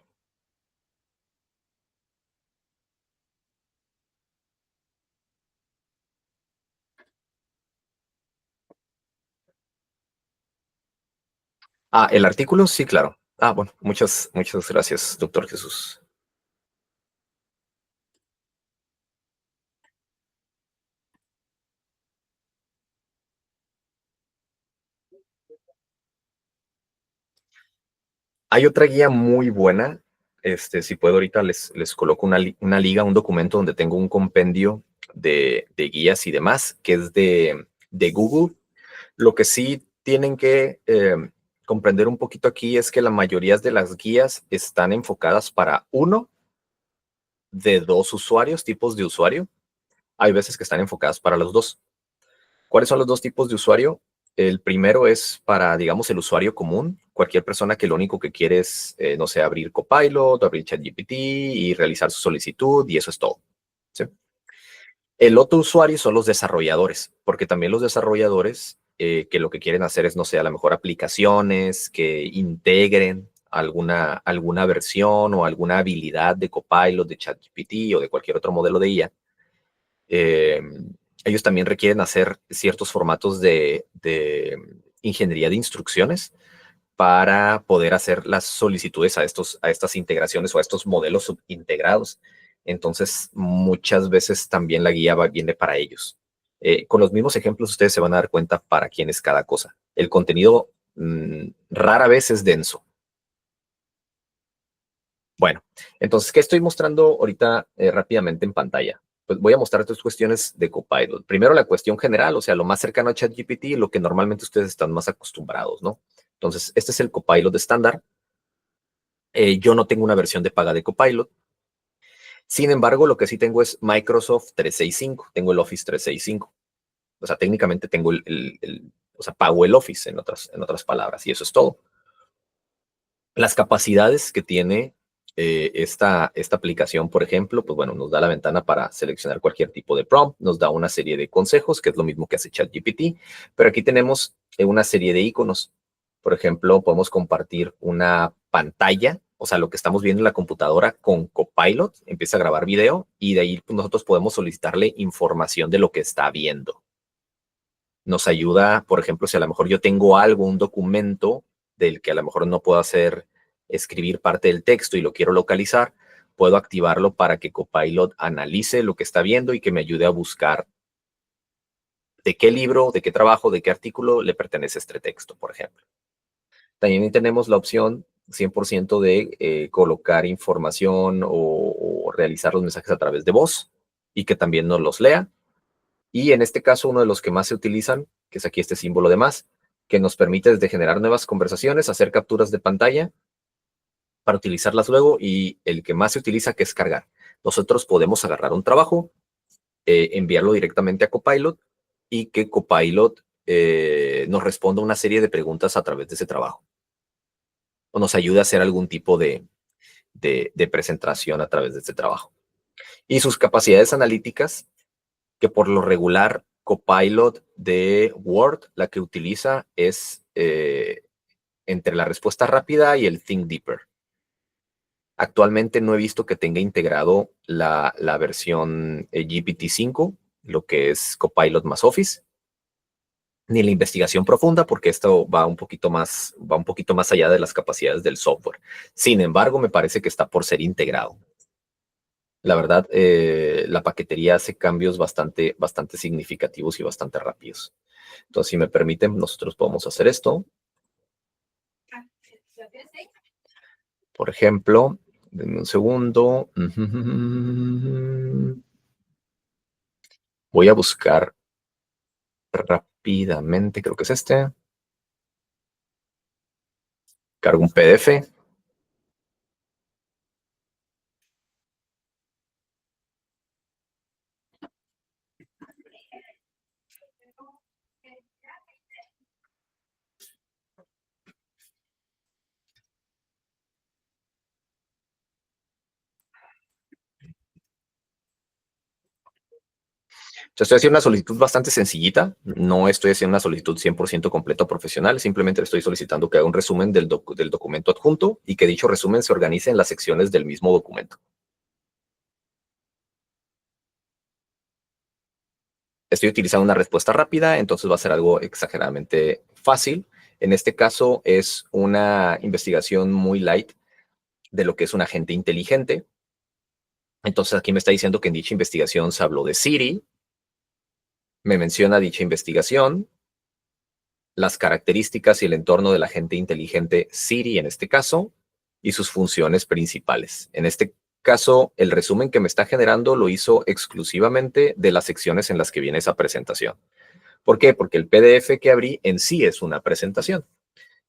Ah, el artículo, sí, claro. Ah, bueno, muchas gracias, doctor Jesús. Hay otra guía muy buena. Si puedo, ahorita les coloco una liga, un documento donde tengo un compendio de guías y demás, que es de Google. Lo que sí tienen que comprender un poquito aquí es que la mayoría de las guías están enfocadas para uno de dos usuarios, tipos de usuario. Hay veces que están enfocadas para los dos. ¿Cuáles son los dos tipos de usuario? El primero es para, digamos, el usuario común, cualquier persona que lo único que quiere es, no sé, abrir Copilot, abrir ChatGPT y realizar su solicitud y eso es todo. ¿Sí? El otro usuario son los desarrolladores, porque también los desarrolladores que lo que quieren hacer es, no sé, a lo mejor aplicaciones que integren alguna versión o alguna habilidad de Copilot, de ChatGPT o de cualquier otro modelo de IA. Ellos también requieren hacer ciertos formatos de ingeniería de instrucciones para poder hacer las solicitudes a estas integraciones o a estos modelos integrados Entonces, muchas veces también la guía viene para ellos. Con los mismos ejemplos, ustedes se van a dar cuenta para quién es cada cosa. El contenido rara vez es denso. Bueno, entonces, ¿qué estoy mostrando ahorita rápidamente en pantalla? Pues voy a mostrar tres cuestiones de Copilot. Primero, la cuestión general, o sea, lo más cercano a ChatGPT, lo que normalmente ustedes están más acostumbrados, ¿no? Entonces, este es el Copilot estándar. Yo no tengo una versión de paga de Copilot. Sin embargo, lo que sí tengo es Microsoft 365. Tengo el Office 365. O sea, técnicamente tengo o sea, pago el Office en otras palabras, y eso es todo. Las capacidades que tiene esta aplicación, por ejemplo, pues bueno, nos da la ventana para seleccionar cualquier tipo de prompt, nos da una serie de consejos, que es lo mismo que hace ChatGPT, pero aquí tenemos una serie de iconos. Por ejemplo, podemos compartir una pantalla, o sea, lo que estamos viendo en la computadora con Copilot, empieza a grabar video y de ahí pues, nosotros podemos solicitarle información de lo que está viendo. Nos ayuda, por ejemplo, si a lo mejor yo tengo algo, un documento del que a lo mejor no puedo escribir parte del texto y lo quiero localizar, puedo activarlo para que Copilot analice lo que está viendo y que me ayude a buscar de qué libro, de qué trabajo, de qué artículo le pertenece este texto, por ejemplo. También tenemos la opción 100% de colocar información o realizar los mensajes a través de voz y que también nos los lea. Y en este caso, uno de los que más se utilizan, que es aquí este símbolo de más, que nos permite desde generar nuevas conversaciones, hacer capturas de pantalla para utilizarlas luego, y el que más se utiliza, que es cargar. Nosotros podemos agarrar un trabajo, enviarlo directamente a Copilot y que Copilot nos responda una serie de preguntas a través de ese trabajo. O nos ayude a hacer algún tipo de presentación a través de este trabajo. Y sus capacidades analíticas, que por lo regular Copilot de Word, la que utiliza es entre la respuesta rápida y el Think Deeper. Actualmente no he visto que tenga integrado la versión GPT-5, lo que es Copilot más Office, ni la investigación profunda, porque esto va un poquito más allá de las capacidades del software. Sin embargo, me parece que está por ser integrado. La verdad, la paquetería hace cambios bastante significativos y bastante rápidos. Entonces, si me permiten, nosotros podemos hacer esto. Por ejemplo, denme un segundo. Voy a buscar rápidamente, creo que es este. Cargo un PDF. Estoy haciendo una solicitud bastante sencillita, no estoy haciendo una solicitud 100% completo profesional, simplemente le estoy solicitando que haga un resumen del documento adjunto y que dicho resumen se organice en las secciones del mismo documento. Estoy utilizando una respuesta rápida, entonces va a ser algo exageradamente fácil. En este caso es una investigación muy light de lo que es un agente inteligente. Entonces aquí me está diciendo que en dicha investigación se habló de Siri, me menciona dicha investigación, las características y el entorno del agente inteligente Siri en este caso, y sus funciones principales. En este caso, el resumen que me está generando lo hizo exclusivamente de las secciones en las que viene esa presentación. ¿Por qué? Porque el PDF que abrí en sí es una presentación.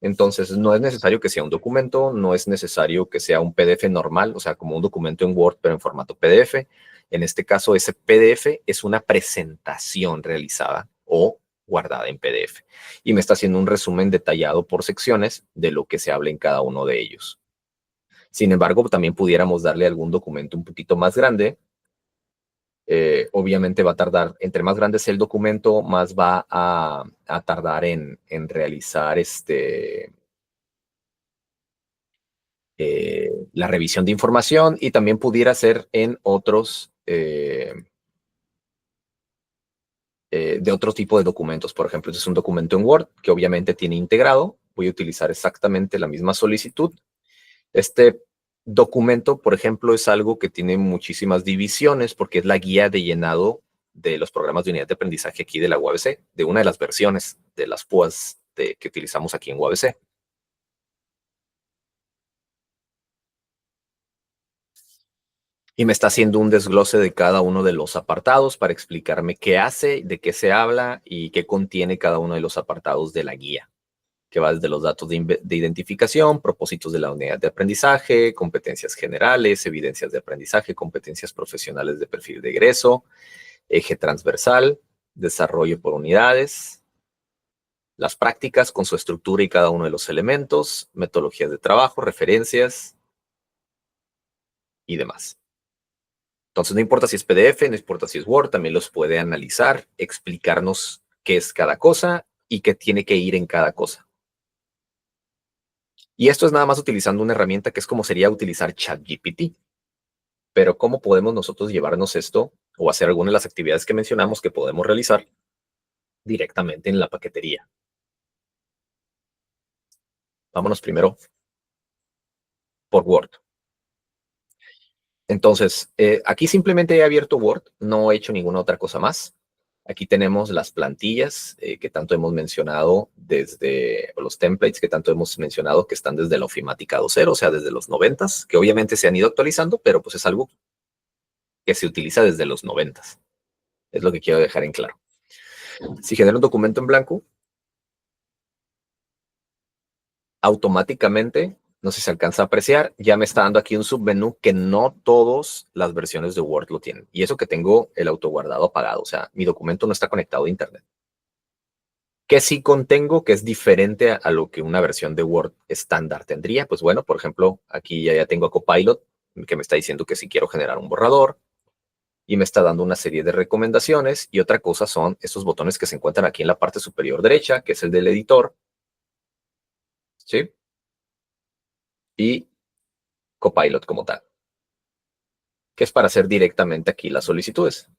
Entonces, no es necesario que sea un documento, no es necesario que sea un PDF normal, o sea, como un documento en Word, pero en formato PDF. En este caso, ese PDF es una presentación realizada o guardada en PDF. Y me está haciendo un resumen detallado por secciones de lo que se habla en cada uno de ellos. Sin embargo, también pudiéramos darle algún documento un poquito más grande. Obviamente va a tardar, entre más grande sea el documento, más va a tardar en realizar la revisión de información, y también pudiera ser en otros, de otro tipo de documentos. Por ejemplo, este es un documento en Word que obviamente tiene integrado. Voy a utilizar exactamente la misma solicitud. Este Documento, por ejemplo, es algo que tiene muchísimas divisiones porque es la guía de llenado de los programas de unidad de aprendizaje aquí de la UABC, de una de las versiones de las PUAs que utilizamos aquí en UABC. Y me está haciendo un desglose de cada uno de los apartados para explicarme qué hace, de qué se habla y qué contiene cada uno de los apartados de la guía, que va desde los datos de identificación, propósitos de la unidad de aprendizaje, competencias generales, evidencias de aprendizaje, competencias profesionales de perfil de egreso, eje transversal, desarrollo por unidades, las prácticas con su estructura y cada uno de los elementos, metodologías de trabajo, referencias y demás. Entonces, no importa si es PDF, no importa si es Word, también los puede analizar, explicarnos qué es cada cosa y qué tiene que ir en cada cosa. Y esto es nada más utilizando una herramienta que es como sería utilizar ChatGPT. Pero ¿cómo podemos nosotros llevarnos esto o hacer alguna de las actividades que mencionamos que podemos realizar directamente en la paquetería? Vámonos primero por Word. Entonces, aquí simplemente he abierto Word, no he hecho ninguna otra cosa más. Aquí tenemos las plantillas que tanto hemos mencionado desde los templates que tanto hemos mencionado que están desde la ofimática 2.0, o sea, desde los 90s, que obviamente se han ido actualizando, pero pues es algo que se utiliza desde los 90s. Es lo que quiero dejar en claro. Si genero un documento en blanco, automáticamente, no sé si se alcanza a apreciar, ya me está dando aquí un submenú que no todas las versiones de Word lo tienen. Y eso que tengo el autoguardado apagado, o sea, mi documento no está conectado a Internet. ¿Qué sí contengo que es diferente a lo que una versión de Word estándar tendría? Pues bueno, por ejemplo, aquí ya tengo a Copilot, que me está diciendo que si quiero generar un borrador, y me está dando una serie de recomendaciones, y otra cosa son estos botones que se encuentran aquí en la parte superior derecha, que es el del editor, ¿sí? Y Copilot como tal, que es para hacer directamente aquí las solicitudes.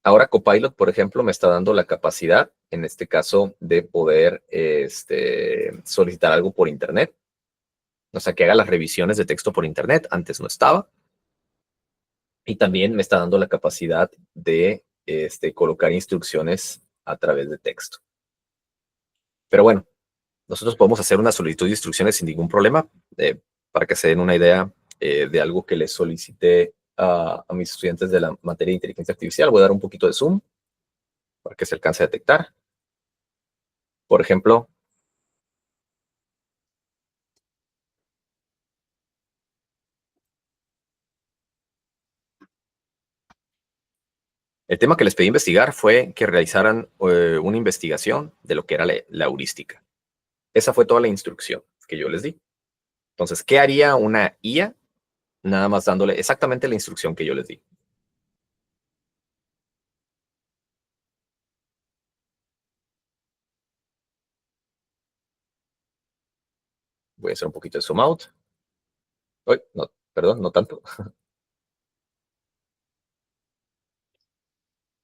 Ahora Copilot, por ejemplo, me está dando la capacidad, en este caso, de poder solicitar algo por Internet. O sea, que haga las revisiones de texto por Internet. Antes no estaba. Y también me está dando la capacidad de colocar instrucciones a través de texto. Pero bueno, nosotros podemos hacer una solicitud de instrucciones sin ningún problema. Para que se den una idea de algo que les solicité a mis estudiantes de la materia de inteligencia artificial. Voy a dar un poquito de zoom para que se alcance a detectar. Por ejemplo, el tema que les pedí investigar fue que realizaran una investigación de lo que era la heurística. Esa fue toda la instrucción que yo les di. Entonces, ¿qué haría una IA? Nada más dándole exactamente la instrucción que yo les di. Voy a hacer un poquito de zoom out. Uy, no, perdón, no tanto.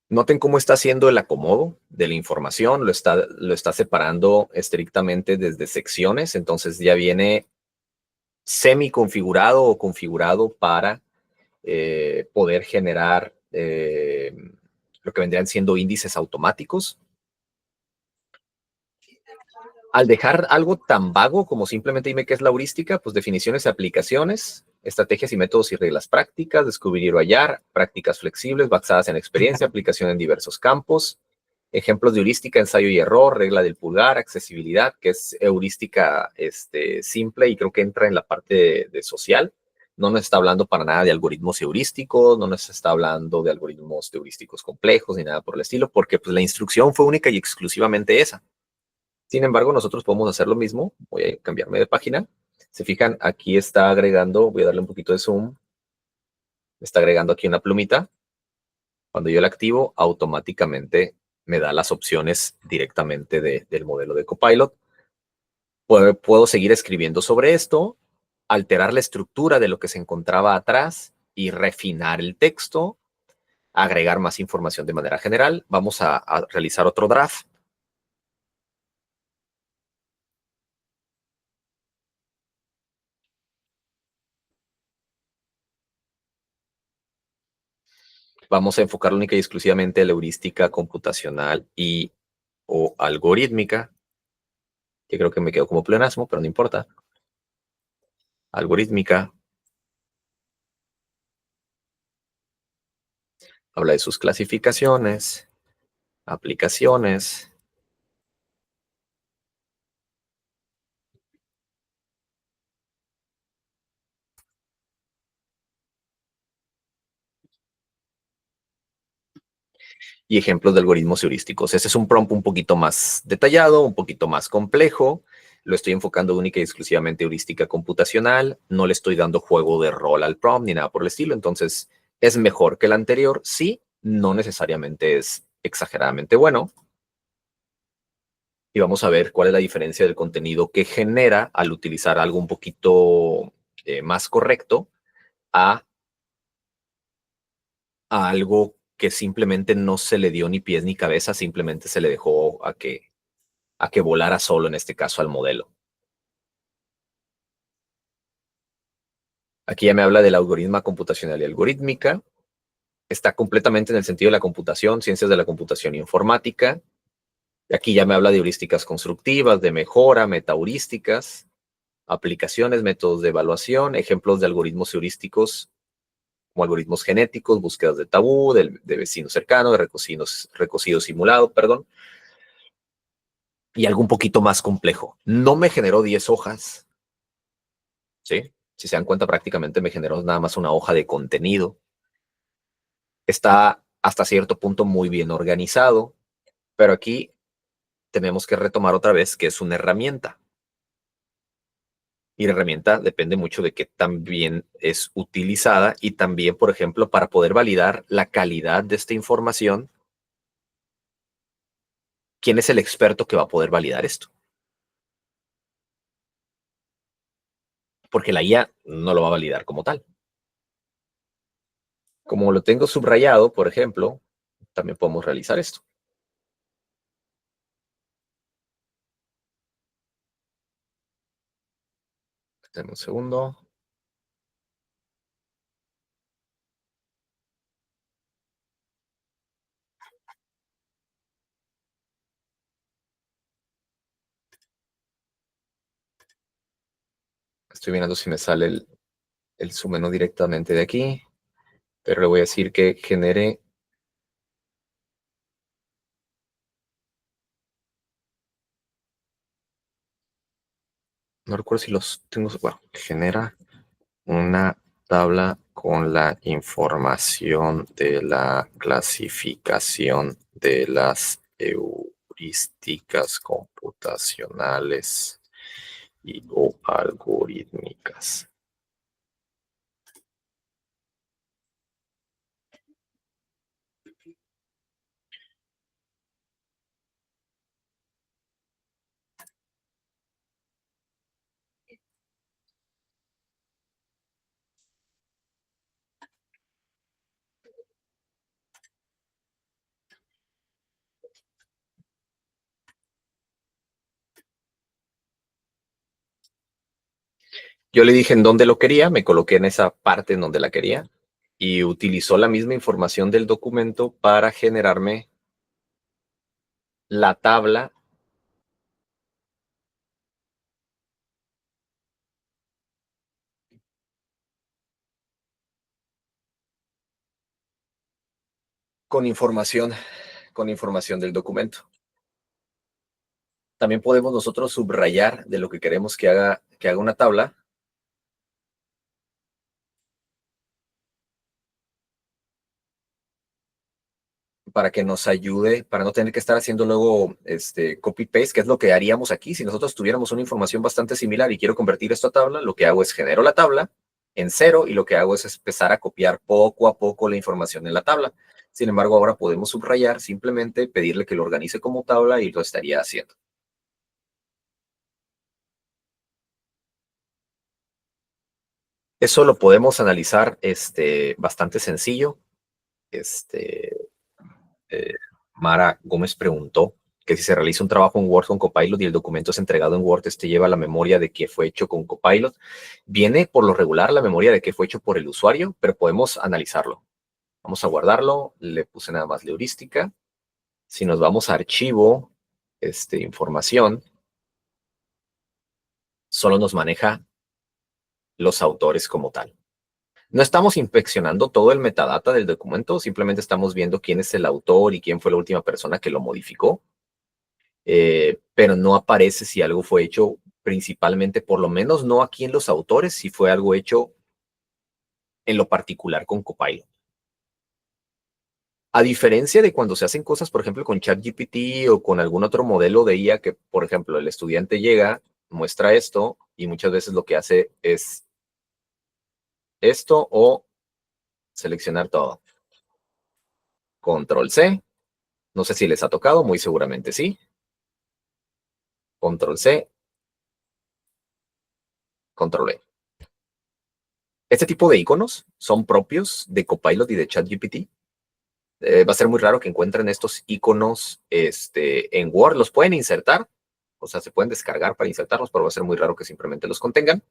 Noten cómo está haciendo el acomodo de la información, lo está separando estrictamente desde secciones, entonces ya viene semi configurado o configurado para poder generar lo que vendrían siendo índices automáticos. Al dejar algo tan vago como simplemente dime qué es la heurística, pues definiciones y aplicaciones, estrategias y métodos y reglas prácticas, descubrir o hallar, prácticas flexibles basadas en experiencia, aplicación en diversos campos, ejemplos de heurística, ensayo y error, regla del pulgar, accesibilidad, que es heurística simple y creo que entra en la parte de social. No nos está hablando para nada de algoritmos heurísticos, no nos está hablando de algoritmos heurísticos complejos ni nada por el estilo, porque pues, la instrucción fue única y exclusivamente esa. Sin embargo, nosotros podemos hacer lo mismo. Voy a cambiarme de página. Se fijan, aquí está agregando, voy a darle un poquito de zoom. Está agregando aquí una plumita. Cuando yo la activo, automáticamente me da las opciones directamente del modelo de Copilot. Puedo seguir escribiendo sobre esto, alterar la estructura de lo que se encontraba atrás y refinar el texto, agregar más información de manera general. Vamos a realizar otro draft. Vamos a enfocar única y exclusivamente en la heurística computacional y o algorítmica, que creo que me quedo como pleonasmo, pero no importa. Algorítmica. Habla de sus clasificaciones, aplicaciones. Y ejemplos de algoritmos heurísticos. Ese es un prompt un poquito más detallado, un poquito más complejo. Lo estoy enfocando única y exclusivamente heurística computacional. No le estoy dando juego de rol al prompt ni nada por el estilo. Entonces, ¿es mejor que el anterior? Sí, no necesariamente es exageradamente bueno. Y vamos a ver cuál es la diferencia del contenido que genera al utilizar algo un poquito más correcto a algo que simplemente no se le dio ni pies ni cabeza, simplemente se le dejó a que volara solo, en este caso al modelo. Aquí ya me habla del algoritmo computacional y algorítmica. Está completamente en el sentido de la computación, ciencias de la computación y informática. Aquí ya me habla de heurísticas constructivas, de mejora, metaheurísticas, aplicaciones, métodos de evaluación, ejemplos de algoritmos heurísticos como algoritmos genéticos, búsquedas de tabú, de vecino cercano, de recocido simulado, perdón, y algo un poquito más complejo. No me generó 10 hojas, ¿sí? Si se dan cuenta, prácticamente me generó nada más una hoja de contenido. Está hasta cierto punto muy bien organizado, pero aquí tenemos que retomar otra vez que es una herramienta. Y la herramienta depende mucho de qué tan bien es utilizada y también, por ejemplo, para poder validar la calidad de esta información, ¿quién es el experto que va a poder validar esto? Porque la IA no lo va a validar como tal. Como lo tengo subrayado, por ejemplo, también podemos realizar esto. Dame un segundo. Estoy viendo si me sale el submenú directamente de aquí, pero le voy a decir que genere no recuerdo si los tengo, bueno, genera una tabla con la información de la clasificación de las heurísticas computacionales y o algorítmicas. Yo le dije en dónde lo quería, me coloqué en esa parte en donde la quería y utilizó la misma información del documento para generarme la tabla con información del documento. También podemos nosotros subrayar de lo que queremos que haga una tabla. Para que nos ayude, para no tener que estar haciendo luego copy-paste, que es lo que haríamos aquí. Si nosotros tuviéramos una información bastante similar y quiero convertir esto a tabla, lo que hago es genero la tabla en cero y lo que hago es empezar a copiar poco a poco la información en la tabla. Sin embargo, ahora podemos subrayar, simplemente pedirle que lo organice como tabla y lo estaría haciendo. Eso lo podemos analizar bastante sencillo. Eh, Mara Gómez preguntó que si se realiza un trabajo en Word con Copilot y el documento es entregado en Word, lleva la memoria de que fue hecho con Copilot. Viene por lo regular la memoria de que fue hecho por el usuario, pero podemos analizarlo. Vamos a guardarlo. Le puse nada más la heurística. Si nos vamos a archivo, información, solo nos maneja los autores como tal. No estamos inspeccionando todo el metadata del documento, simplemente estamos viendo quién es el autor y quién fue la última persona que lo modificó. Pero no aparece si algo fue hecho principalmente, por lo menos no aquí en los autores, si fue algo hecho en lo particular con Copilot. A diferencia de cuando se hacen cosas, por ejemplo, con ChatGPT o con algún otro modelo de IA que, por ejemplo, el estudiante llega, muestra esto y muchas veces lo que hace es esto o seleccionar todo. Control C. No sé si les ha tocado, muy seguramente sí. Control C. Control E. Este tipo de iconos son propios de Copilot y de ChatGPT. Va a ser muy raro que encuentren estos iconos en Word. Los pueden insertar, o sea, se pueden descargar para insertarlos, pero va a ser muy raro que simplemente los contengan.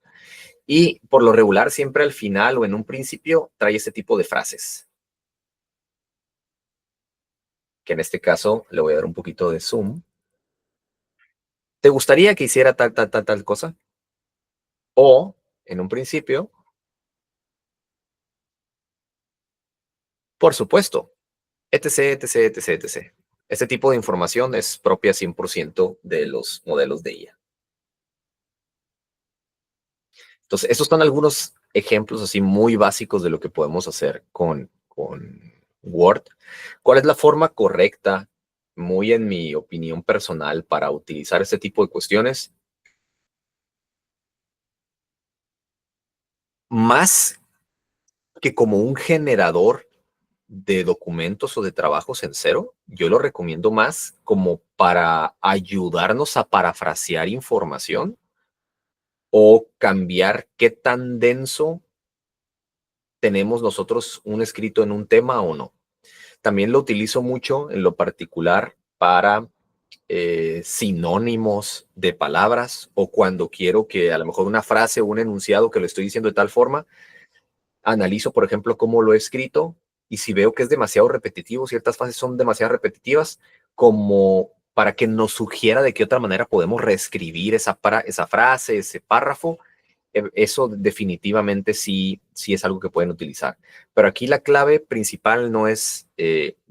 Y por lo regular, siempre al final o en un principio, trae este tipo de frases. Que en este caso le voy a dar un poquito de zoom. ¿Te gustaría que hiciera tal cosa? O, en un principio, por supuesto, etc, etc, etc, etc. Este tipo de información es propia 100% de los modelos de IA. Entonces, estos son algunos ejemplos así muy básicos de lo que podemos hacer con Word. ¿Cuál es la forma correcta, muy en mi opinión personal, para utilizar este tipo de cuestiones? Más que como un generador de documentos o de trabajos en cero, yo lo recomiendo más como para ayudarnos a parafrasear información o cambiar qué tan denso tenemos nosotros un escrito en un tema o no. También lo utilizo mucho en lo particular para sinónimos de palabras o cuando quiero que a lo mejor una frase o un enunciado que lo estoy diciendo de tal forma, analizo, por ejemplo, cómo lo he escrito y si veo que es demasiado repetitivo, ciertas frases son demasiado repetitivas, como para que nos sugiera de qué otra manera podemos reescribir esa frase, ese párrafo. Eso definitivamente sí es algo que pueden utilizar. Pero aquí la clave principal no es,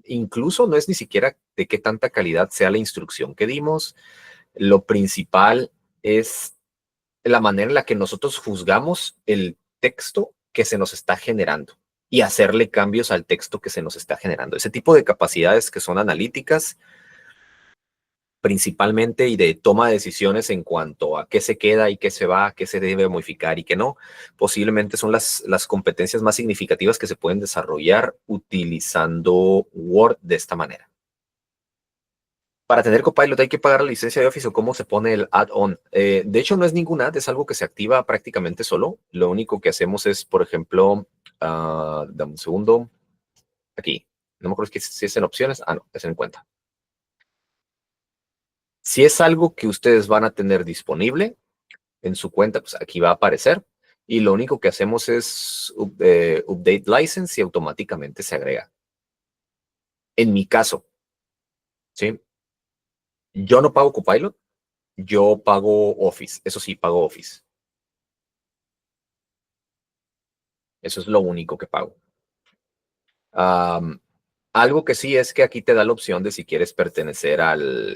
incluso no es ni siquiera de qué tanta calidad sea la instrucción que dimos. Lo principal es la manera en la que nosotros juzgamos el texto que se nos está generando y hacerle cambios al texto que se nos está generando. Ese tipo de capacidades que son analíticas principalmente y de toma de decisiones en cuanto a qué se queda y qué se va, qué se debe modificar y qué no, posiblemente son las competencias más significativas que se pueden desarrollar utilizando Word de esta manera. Para tener Copilot hay que pagar la licencia de Office o cómo se pone el add-on. De hecho, no es ningún add, es algo que se activa prácticamente solo. Lo único que hacemos es, por ejemplo, dame un segundo, aquí. No me acuerdo si es en opciones. No, es en cuenta. Si es algo que ustedes van a tener disponible en su cuenta, pues aquí va a aparecer. Y lo único que hacemos es update license y automáticamente se agrega. En mi caso, ¿sí? Yo no pago Copilot, yo pago Office. Eso sí, pago Office. Eso es lo único que pago. Algo que sí es que aquí te da la opción de si quieres pertenecer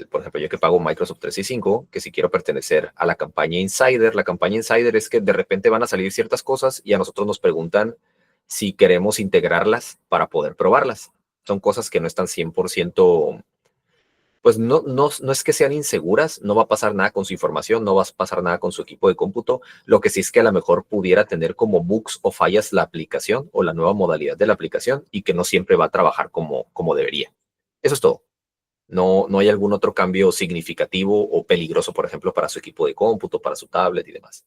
por ejemplo, yo que pago Microsoft 365, que si quiero pertenecer a la campaña Insider. La campaña Insider es que de repente van a salir ciertas cosas y a nosotros nos preguntan si queremos integrarlas para poder probarlas. Son cosas que no están 100%, pues no es que sean inseguras, no va a pasar nada con su información, no va a pasar nada con su equipo de cómputo. Lo que sí es que a lo mejor pudiera tener como bugs o fallas la aplicación o la nueva modalidad de la aplicación y que no siempre va a trabajar como debería. Eso es todo. No hay algún otro cambio significativo o peligroso, por ejemplo, para su equipo de cómputo, para su tablet y demás.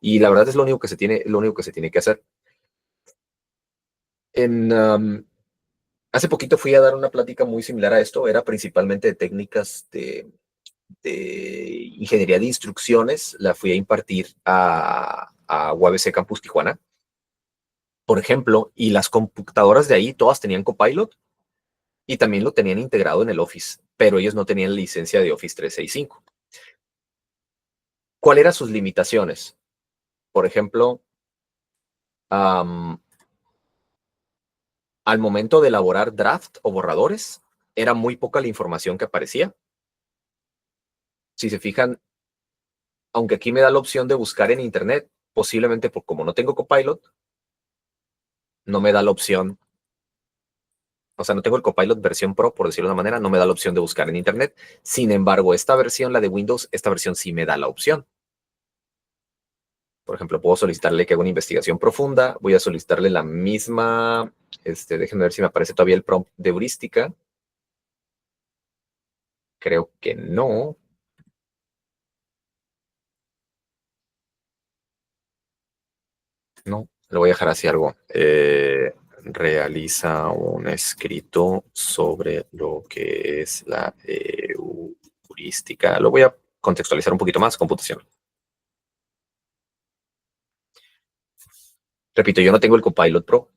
Y la verdad es lo único que se tiene que hacer. Hace poquito fui a dar una plática muy similar a esto, era principalmente de técnicas de ingeniería de instrucciones, la fui a impartir a UABC Campus Tijuana. por ejemplo, y las computadoras de ahí todas tenían Copilot y también lo tenían integrado en el Office, pero ellos no tenían licencia de Office 365. ¿Cuáles eran sus limitaciones? Por ejemplo, al momento de elaborar draft o borradores, era muy poca la información que aparecía. Si se fijan, aunque aquí me da la opción de buscar en Internet, posiblemente como no tengo Copilot, no me da la opción, o sea, no tengo el Copilot versión Pro, por decirlo de una manera, no me da la opción de buscar en Internet. Sin embargo, esta versión, la de Windows, esta versión sí me da la opción. Por ejemplo, puedo solicitarle que haga una investigación profunda, voy a solicitarle la misma, déjenme ver si me aparece todavía el prompt de heurística. Creo que no. No, lo voy a dejar así algo. Realiza un escrito sobre lo que es la heurística. Lo voy a contextualizar un poquito más, computación. Repito, yo no tengo el Copilot Pro.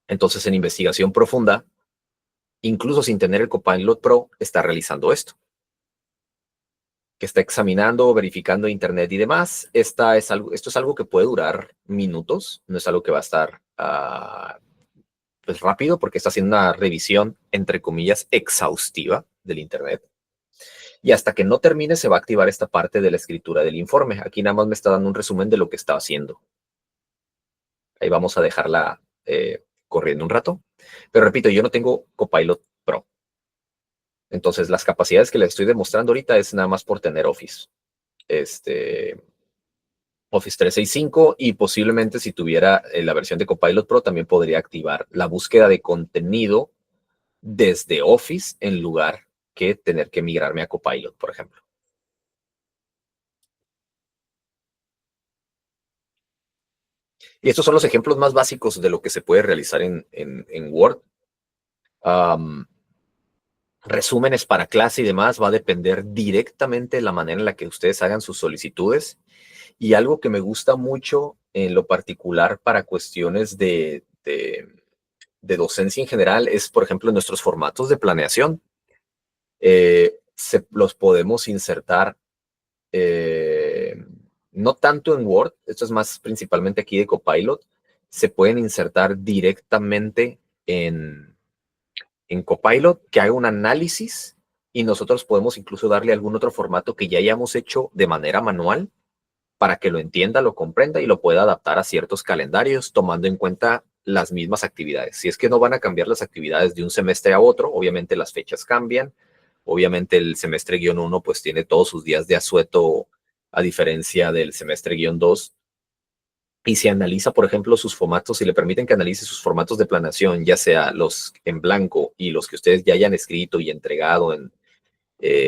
Entonces, en investigación profunda, incluso sin tener el Copilot Pro, está realizando esto. Que está examinando, verificando Internet y demás. Esto es algo que puede durar minutos. No es algo que va a estar pues rápido, porque está haciendo una revisión, entre comillas, exhaustiva del Internet. Y hasta que no termine, se va a activar esta parte de la escritura del informe. Aquí nada más me está dando un resumen de lo que está haciendo. Ahí vamos a dejarla corriendo un rato. Pero repito, yo no tengo Copilot Pro. Entonces, las capacidades que le estoy demostrando ahorita es nada más por tener Office. Office 365, y posiblemente si tuviera la versión de Copilot Pro también podría activar la búsqueda de contenido desde Office en lugar que tener que migrarme a Copilot, por ejemplo. Y estos son los ejemplos más básicos de lo que se puede realizar en Word. Resúmenes para clase y demás va a depender directamente de la manera en la que ustedes hagan sus solicitudes. Y algo que me gusta mucho en lo particular para cuestiones de docencia en general es, por ejemplo, nuestros formatos de planeación. Los podemos insertar no tanto en Word, esto es más principalmente aquí de Copilot, se pueden insertar directamente en Copilot, que haga un análisis, y nosotros podemos incluso darle algún otro formato que ya hayamos hecho de manera manual para que lo entienda, lo comprenda y lo pueda adaptar a ciertos calendarios, tomando en cuenta las mismas actividades. Si es que no van a cambiar las actividades de un semestre a otro, obviamente las fechas cambian. Obviamente el semestre guión 1 pues tiene todos sus días de asueto, a diferencia del semestre guión 2. Y si analiza, por ejemplo, sus formatos, si le permiten que analice sus formatos de planeación, ya sea los en blanco y los que ustedes ya hayan escrito y entregado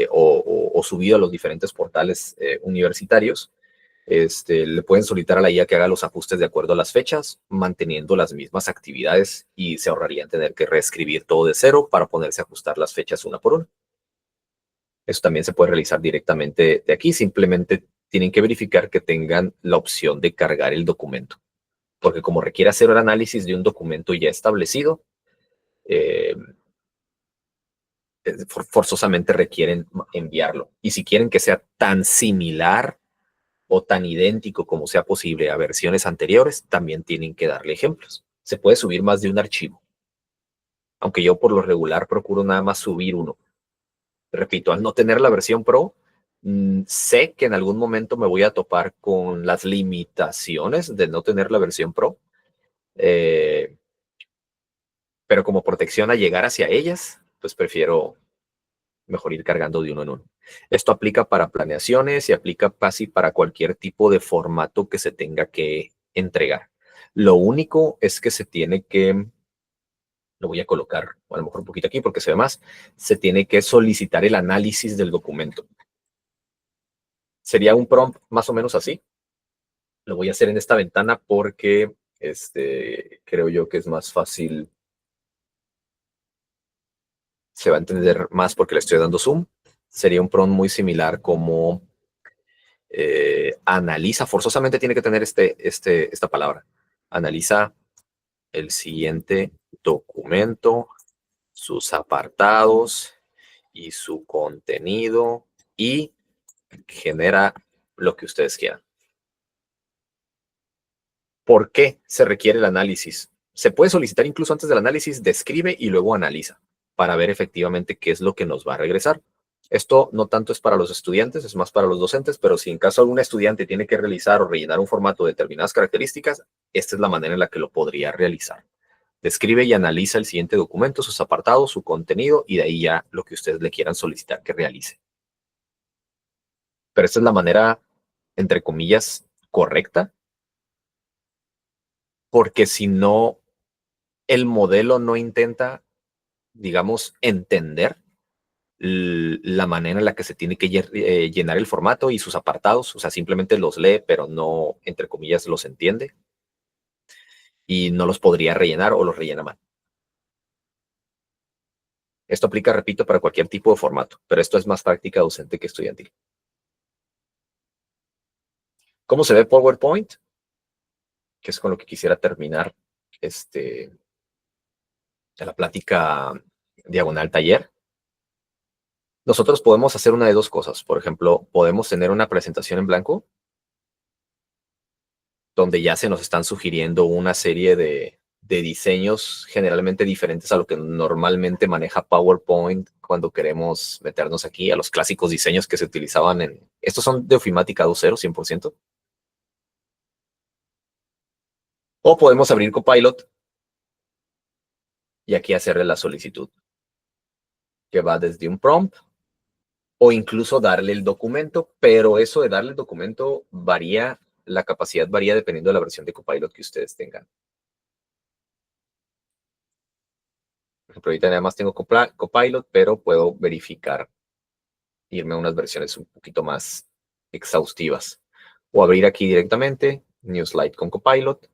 o subido a los diferentes portales universitarios, le pueden solicitar a la IA que haga los ajustes de acuerdo a las fechas, manteniendo las mismas actividades, y se ahorrarían tener que reescribir todo de cero para ponerse a ajustar las fechas una por una. Eso también se puede realizar directamente de aquí. Simplemente tienen que verificar que tengan la opción de cargar el documento, porque como requiere hacer el análisis de un documento ya establecido, forzosamente requieren enviarlo. Y si quieren que sea tan similar o tan idéntico como sea posible a versiones anteriores, también tienen que darle ejemplos. Se puede subir más de un archivo, aunque yo por lo regular procuro nada más subir uno. Repito, al no tener la versión Pro, sé que en algún momento me voy a topar con las limitaciones de no tener la versión Pro, pero como protección a llegar hacia ellas, pues prefiero mejor ir cargando de uno en uno. Esto aplica para planeaciones y aplica casi para cualquier tipo de formato que se tenga que entregar. Lo único es que se tiene que, lo voy a colocar a lo mejor un poquito aquí porque se ve más, se tiene que solicitar el análisis del documento. Sería un prompt más o menos así. Lo voy a hacer en esta ventana porque creo yo que es más fácil. Se va a entender más porque le estoy dando zoom. Sería un prompt muy similar como analiza, forzosamente tiene que tener esta palabra. Analiza el siguiente documento, sus apartados y su contenido y genera lo que ustedes quieran. ¿Por qué se requiere el análisis? Se puede solicitar incluso antes del análisis, describe y luego analiza para ver efectivamente qué es lo que nos va a regresar. Esto no tanto es para los estudiantes, es más para los docentes, pero si en caso algún estudiante tiene que realizar o rellenar un formato de determinadas características, esta es la manera en la que lo podría realizar. Describe y analiza el siguiente documento, sus apartados, su contenido y de ahí ya lo que ustedes le quieran solicitar que realice. Pero esta es la manera, entre comillas, correcta, porque si no, el modelo no intenta, digamos, entender la manera en la que se tiene que llenar el formato y sus apartados, o sea, simplemente los lee, pero no, entre comillas, los entiende y no los podría rellenar o los rellena mal. Esto aplica, repito, para cualquier tipo de formato, pero esto es más práctica docente que estudiantil. ¿Cómo se ve PowerPoint? Que es con lo que quisiera terminar la plática diagonal taller. Nosotros podemos hacer una de dos cosas. Por ejemplo, podemos tener una presentación en blanco donde ya se nos están sugiriendo una serie de diseños generalmente diferentes a lo que normalmente maneja PowerPoint cuando queremos meternos aquí a los clásicos diseños que se utilizaban en... Estos son de Ofimática 2.0, 100%. O podemos abrir Copilot y aquí hacerle la solicitud, que va desde un prompt o incluso darle el documento, pero eso de darle el documento varía, la capacidad varía dependiendo de la versión de Copilot que ustedes tengan. Por ejemplo, ahorita nada más tengo Copilot, pero puedo verificar, irme a unas versiones un poquito más exhaustivas. O abrir aquí directamente, New Slide con Copilot,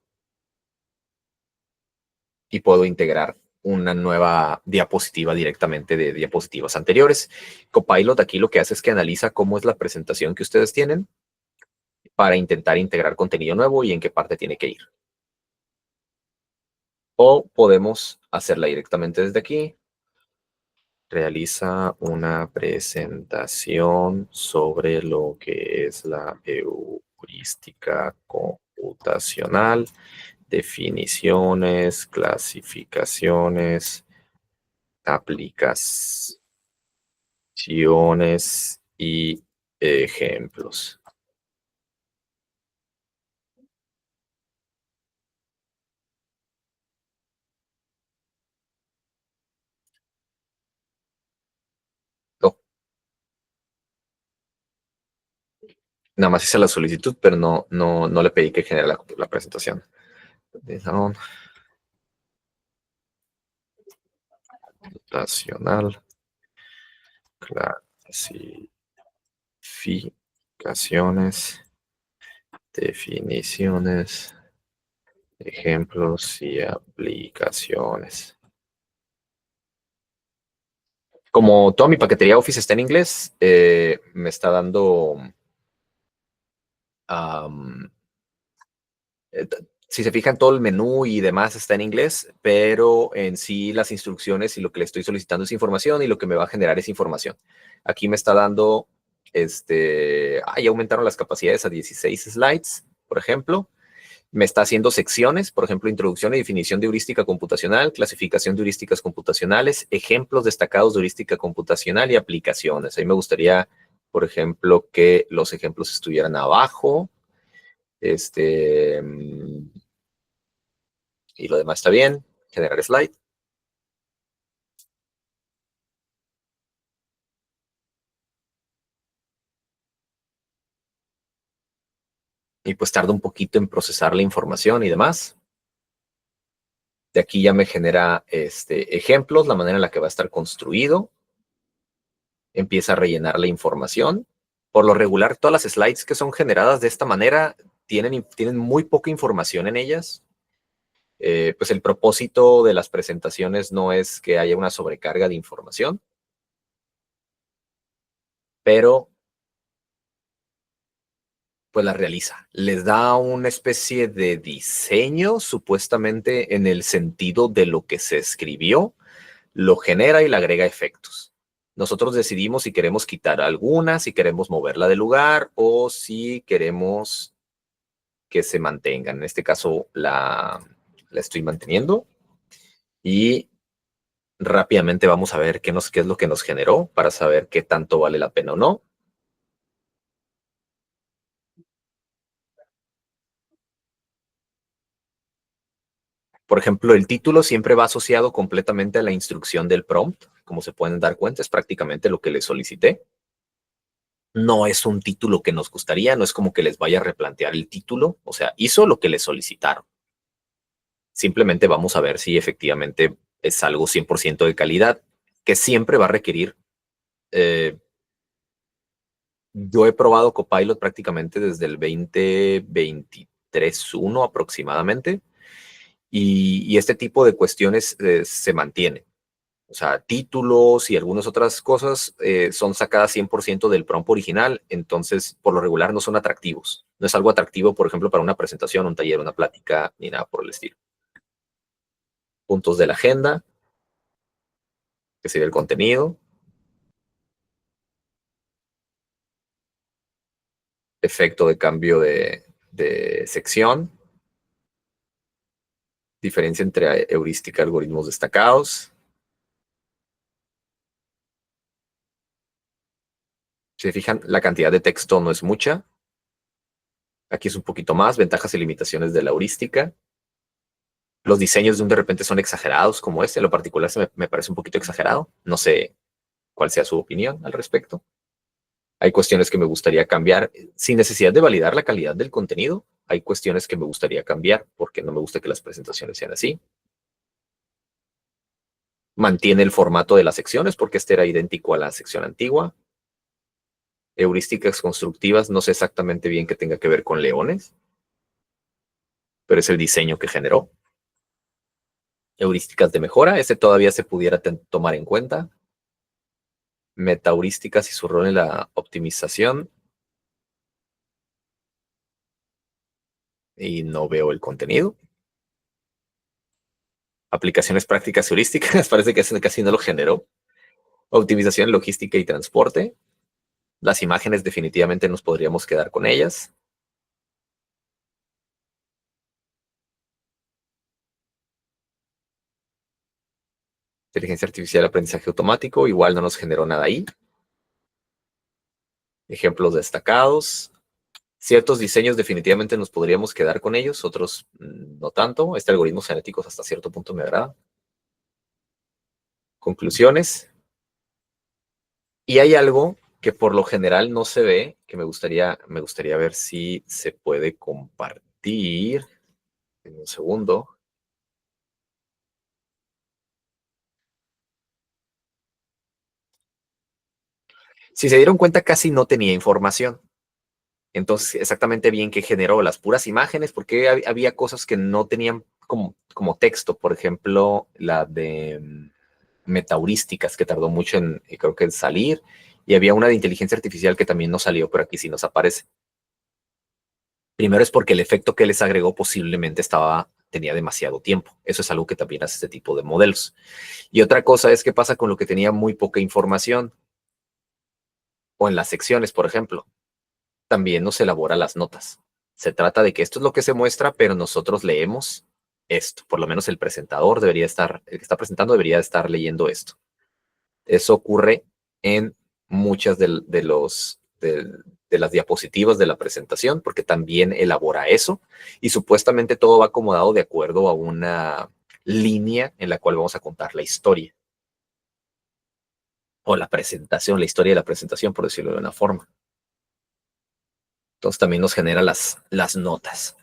y puedo integrar una nueva diapositiva directamente de diapositivas anteriores. Copilot aquí lo que hace es que analiza cómo es la presentación que ustedes tienen para intentar integrar contenido nuevo y en qué parte tiene que ir. O podemos hacerla directamente desde aquí. Realiza una presentación sobre lo que es la heurística computacional, definiciones, clasificaciones, aplicaciones y ejemplos. Oh, nada más hice la solicitud, pero no le pedí que genere la presentación. Computacional, clasificaciones, definiciones, ejemplos y aplicaciones. Como toda mi paquetería Office está en inglés, me está dando... si se fijan, todo el menú y demás está en inglés, pero en sí las instrucciones y lo que le estoy solicitando es información y lo que me va a generar es información. Aquí me está dando, ya aumentaron las capacidades a 16 slides, por ejemplo. Me está haciendo secciones, por ejemplo, introducción y definición de heurística computacional, clasificación de heurísticas computacionales, ejemplos destacados de heurística computacional y aplicaciones. Ahí me gustaría, por ejemplo, que los ejemplos estuvieran abajo. Y lo demás está bien. Generar slide. Y pues tarda un poquito en procesar la información y demás. De aquí ya me genera ejemplos, la manera en la que va a estar construido. Empieza a rellenar la información. Por lo regular, todas las slides que son generadas de esta manera tienen muy poca información en ellas. Pues el propósito de las presentaciones no es que haya una sobrecarga de información, pero pues la realiza. Les da una especie de diseño, supuestamente en el sentido de lo que se escribió, lo genera y le agrega efectos. Nosotros decidimos si queremos quitar alguna, si queremos moverla del lugar o si queremos que se mantenga. En este caso la estoy manteniendo y rápidamente vamos a ver qué es lo que nos generó para saber qué tanto vale la pena o no. Por ejemplo, el título siempre va asociado completamente a la instrucción del prompt. Como se pueden dar cuenta, es prácticamente lo que les solicité. No es un título que nos gustaría, no es como que les vaya a replantear el título, o sea, hizo lo que les solicitaron. Simplemente vamos a ver si efectivamente es algo 100% de calidad, que siempre va a requerir. Yo he probado Copilot prácticamente desde el 2023-1 aproximadamente, y este tipo de cuestiones se mantiene. O sea, títulos y algunas otras cosas son sacadas 100% del prompt original, entonces por lo regular no son atractivos. No es algo atractivo, por ejemplo, para una presentación, un taller, una plática, ni nada por el estilo. Puntos de la agenda, que sería el contenido. Efecto de cambio de sección. Diferencia entre heurística y algoritmos destacados. Si se fijan, la cantidad de texto no es mucha. Aquí es un poquito más. Ventajas y limitaciones de la heurística. Los diseños de repente son exagerados, como este. En lo particular me parece un poquito exagerado. No sé cuál sea su opinión al respecto. Hay cuestiones que me gustaría cambiar sin necesidad de validar la calidad del contenido. Hay cuestiones que me gustaría cambiar porque no me gusta que las presentaciones sean así. Mantiene el formato de las secciones porque este era idéntico a la sección antigua. Heurísticas constructivas, no sé exactamente bien qué tenga que ver con leones, pero es el diseño que generó. Heurísticas de mejora, ese todavía se pudiera tomar en cuenta. Metaheurísticas y su rol en la optimización. Y no veo el contenido. Aplicaciones prácticas heurísticas, parece que casi no lo generó. Optimización, logística y transporte. Las imágenes definitivamente nos podríamos quedar con ellas. Inteligencia artificial, aprendizaje automático, igual no nos generó nada ahí. Ejemplos destacados. Ciertos diseños definitivamente nos podríamos quedar con ellos, otros no tanto. Este algoritmos genéticos hasta cierto punto me agrada. Conclusiones. Y hay algo que por lo general no se ve, que me gustaría ver si se puede compartir. En un segundo. Si se dieron cuenta, casi no tenía información. Entonces, exactamente bien que generó las puras imágenes, porque había cosas que no tenían como texto. Por ejemplo, la de metaheurísticas, que tardó mucho creo que en salir. Y había una de inteligencia artificial que también no salió, pero aquí sí nos aparece. Primero es porque el efecto que les agregó posiblemente tenía demasiado tiempo. Eso es algo que también hace este tipo de modelos. Y otra cosa es qué pasa con lo que tenía muy poca información. O en las secciones, por ejemplo. También nos elabora las notas. Se trata de que esto es lo que se muestra, pero nosotros leemos esto. Por lo menos el presentador el que está presentando debería estar leyendo esto. Eso ocurre en muchas de las diapositivas de la presentación, porque también elabora eso y supuestamente todo va acomodado de acuerdo a una línea en la cual vamos a contar la historia o la presentación, la historia de la presentación, por decirlo de una forma. Entonces también nos genera las notas.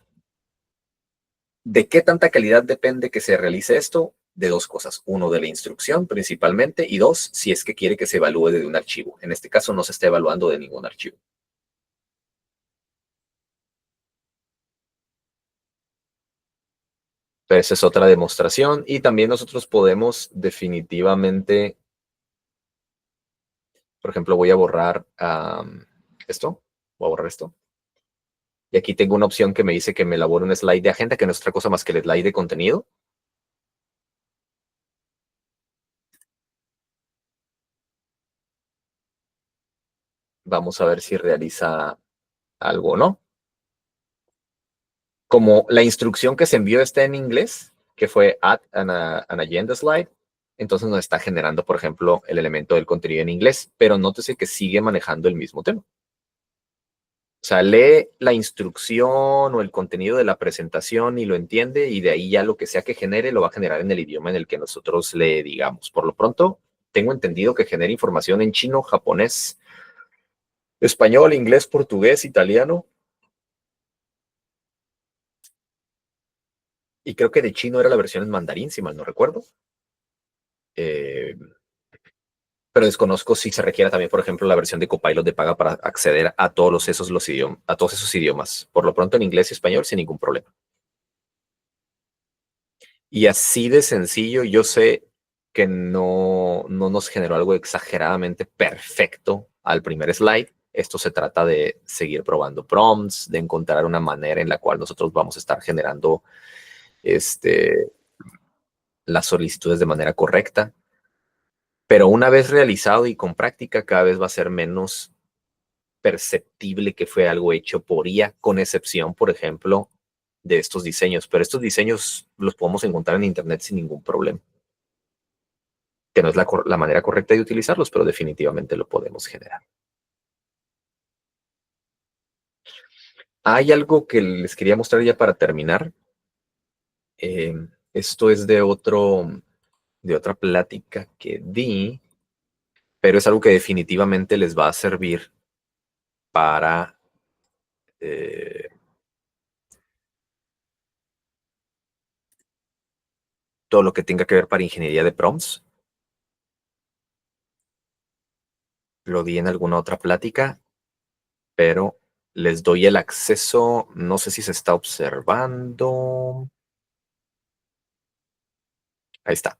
¿De qué tanta calidad depende que se realice esto? De dos cosas. Uno, de la instrucción principalmente, y dos, si es que quiere que se evalúe de un archivo. En este caso no se está evaluando de ningún archivo. Pero esa es otra demostración y también nosotros podemos definitivamente, por ejemplo, voy a borrar esto, voy a borrar esto. Y aquí tengo una opción que me dice que me elabore un slide de agenda, que no es otra cosa más que el slide de contenido. Vamos a ver si realiza algo o no. Como la instrucción que se envió está en inglés, que fue add an agenda slide, entonces nos está generando, por ejemplo, el elemento del contenido en inglés, pero nótese que sigue manejando el mismo tema. O sea, lee la instrucción o el contenido de la presentación y lo entiende, y de ahí ya lo que sea que genere lo va a generar en el idioma en el que nosotros le digamos. Por lo pronto, tengo entendido que genera información en chino, japonés, español, inglés, portugués, italiano. Y creo que de chino era la versión en mandarín, si mal no recuerdo. Pero desconozco si se requiere también, por ejemplo, la versión de Copilot de paga para acceder a todos esos idiomas. Por lo pronto en inglés y español sin ningún problema. Y así de sencillo, yo sé que no nos generó algo exageradamente perfecto al primer slide. Esto se trata de seguir probando prompts, de encontrar una manera en la cual nosotros vamos a estar generando las solicitudes de manera correcta. Pero una vez realizado y con práctica, cada vez va a ser menos perceptible que fue algo hecho por IA, con excepción, por ejemplo, de estos diseños. Pero estos diseños los podemos encontrar en Internet sin ningún problema. Que no es la manera correcta de utilizarlos, pero definitivamente lo podemos generar. Hay algo que les quería mostrar ya para terminar. Esto es de otra plática que di, pero es algo que definitivamente les va a servir para todo lo que tenga que ver para ingeniería de prompts. Lo di en alguna otra plática, pero les doy el acceso. No sé si se está observando. Ahí está.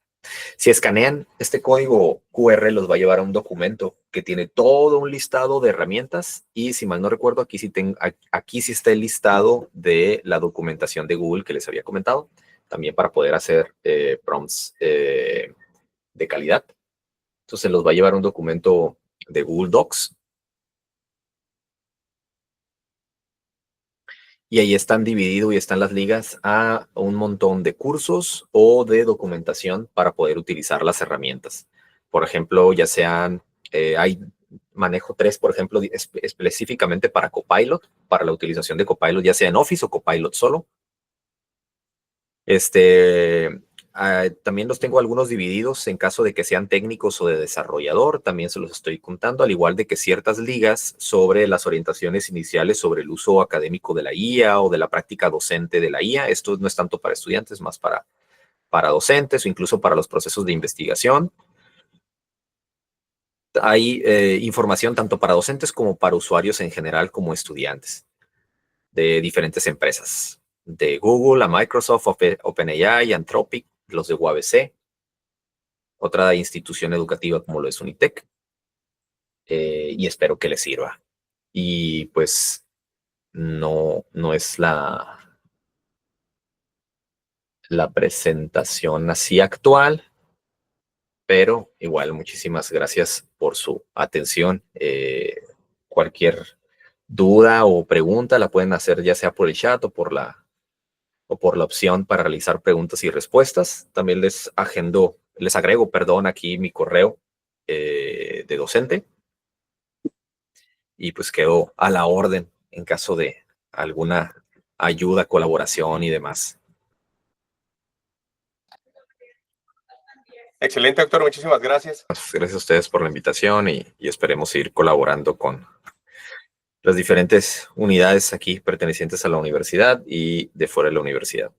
Si escanean este código QR, los va a llevar a un documento que tiene todo un listado de herramientas, y si mal no recuerdo, aquí sí está el listado de la documentación de Google que les había comentado, también para poder hacer prompts de calidad. Entonces los va a llevar a un documento de Google Docs. Y ahí están divididos y están las ligas a un montón de cursos o de documentación para poder utilizar las herramientas. Por ejemplo, ya sean, manejo 3, por ejemplo, específicamente para Copilot, para la utilización de Copilot, ya sea en Office o Copilot solo. También los tengo algunos divididos en caso de que sean técnicos o de desarrollador, también se los estoy contando, al igual de que ciertas ligas sobre las orientaciones iniciales sobre el uso académico de la IA o de la práctica docente de la IA. Esto no es tanto para estudiantes, más para docentes o incluso para los procesos de investigación. Hay información tanto para docentes como para usuarios en general como estudiantes de diferentes empresas, de Google a Microsoft, OpenAI, Anthropic, los de UABC, otra institución educativa como lo es Unitec, y espero que les sirva. Y pues no es la presentación así actual, pero igual muchísimas gracias por su atención. Cualquier duda o pregunta la pueden hacer ya sea por el chat o por la opción para realizar preguntas y respuestas. También les agrego, aquí mi correo de docente, y pues quedo a la orden en caso de alguna ayuda, colaboración y demás. Excelente, doctor. Muchísimas gracias. Gracias a ustedes por la invitación, y esperemos ir colaborando con las diferentes unidades aquí pertenecientes a la universidad y de fuera de la universidad.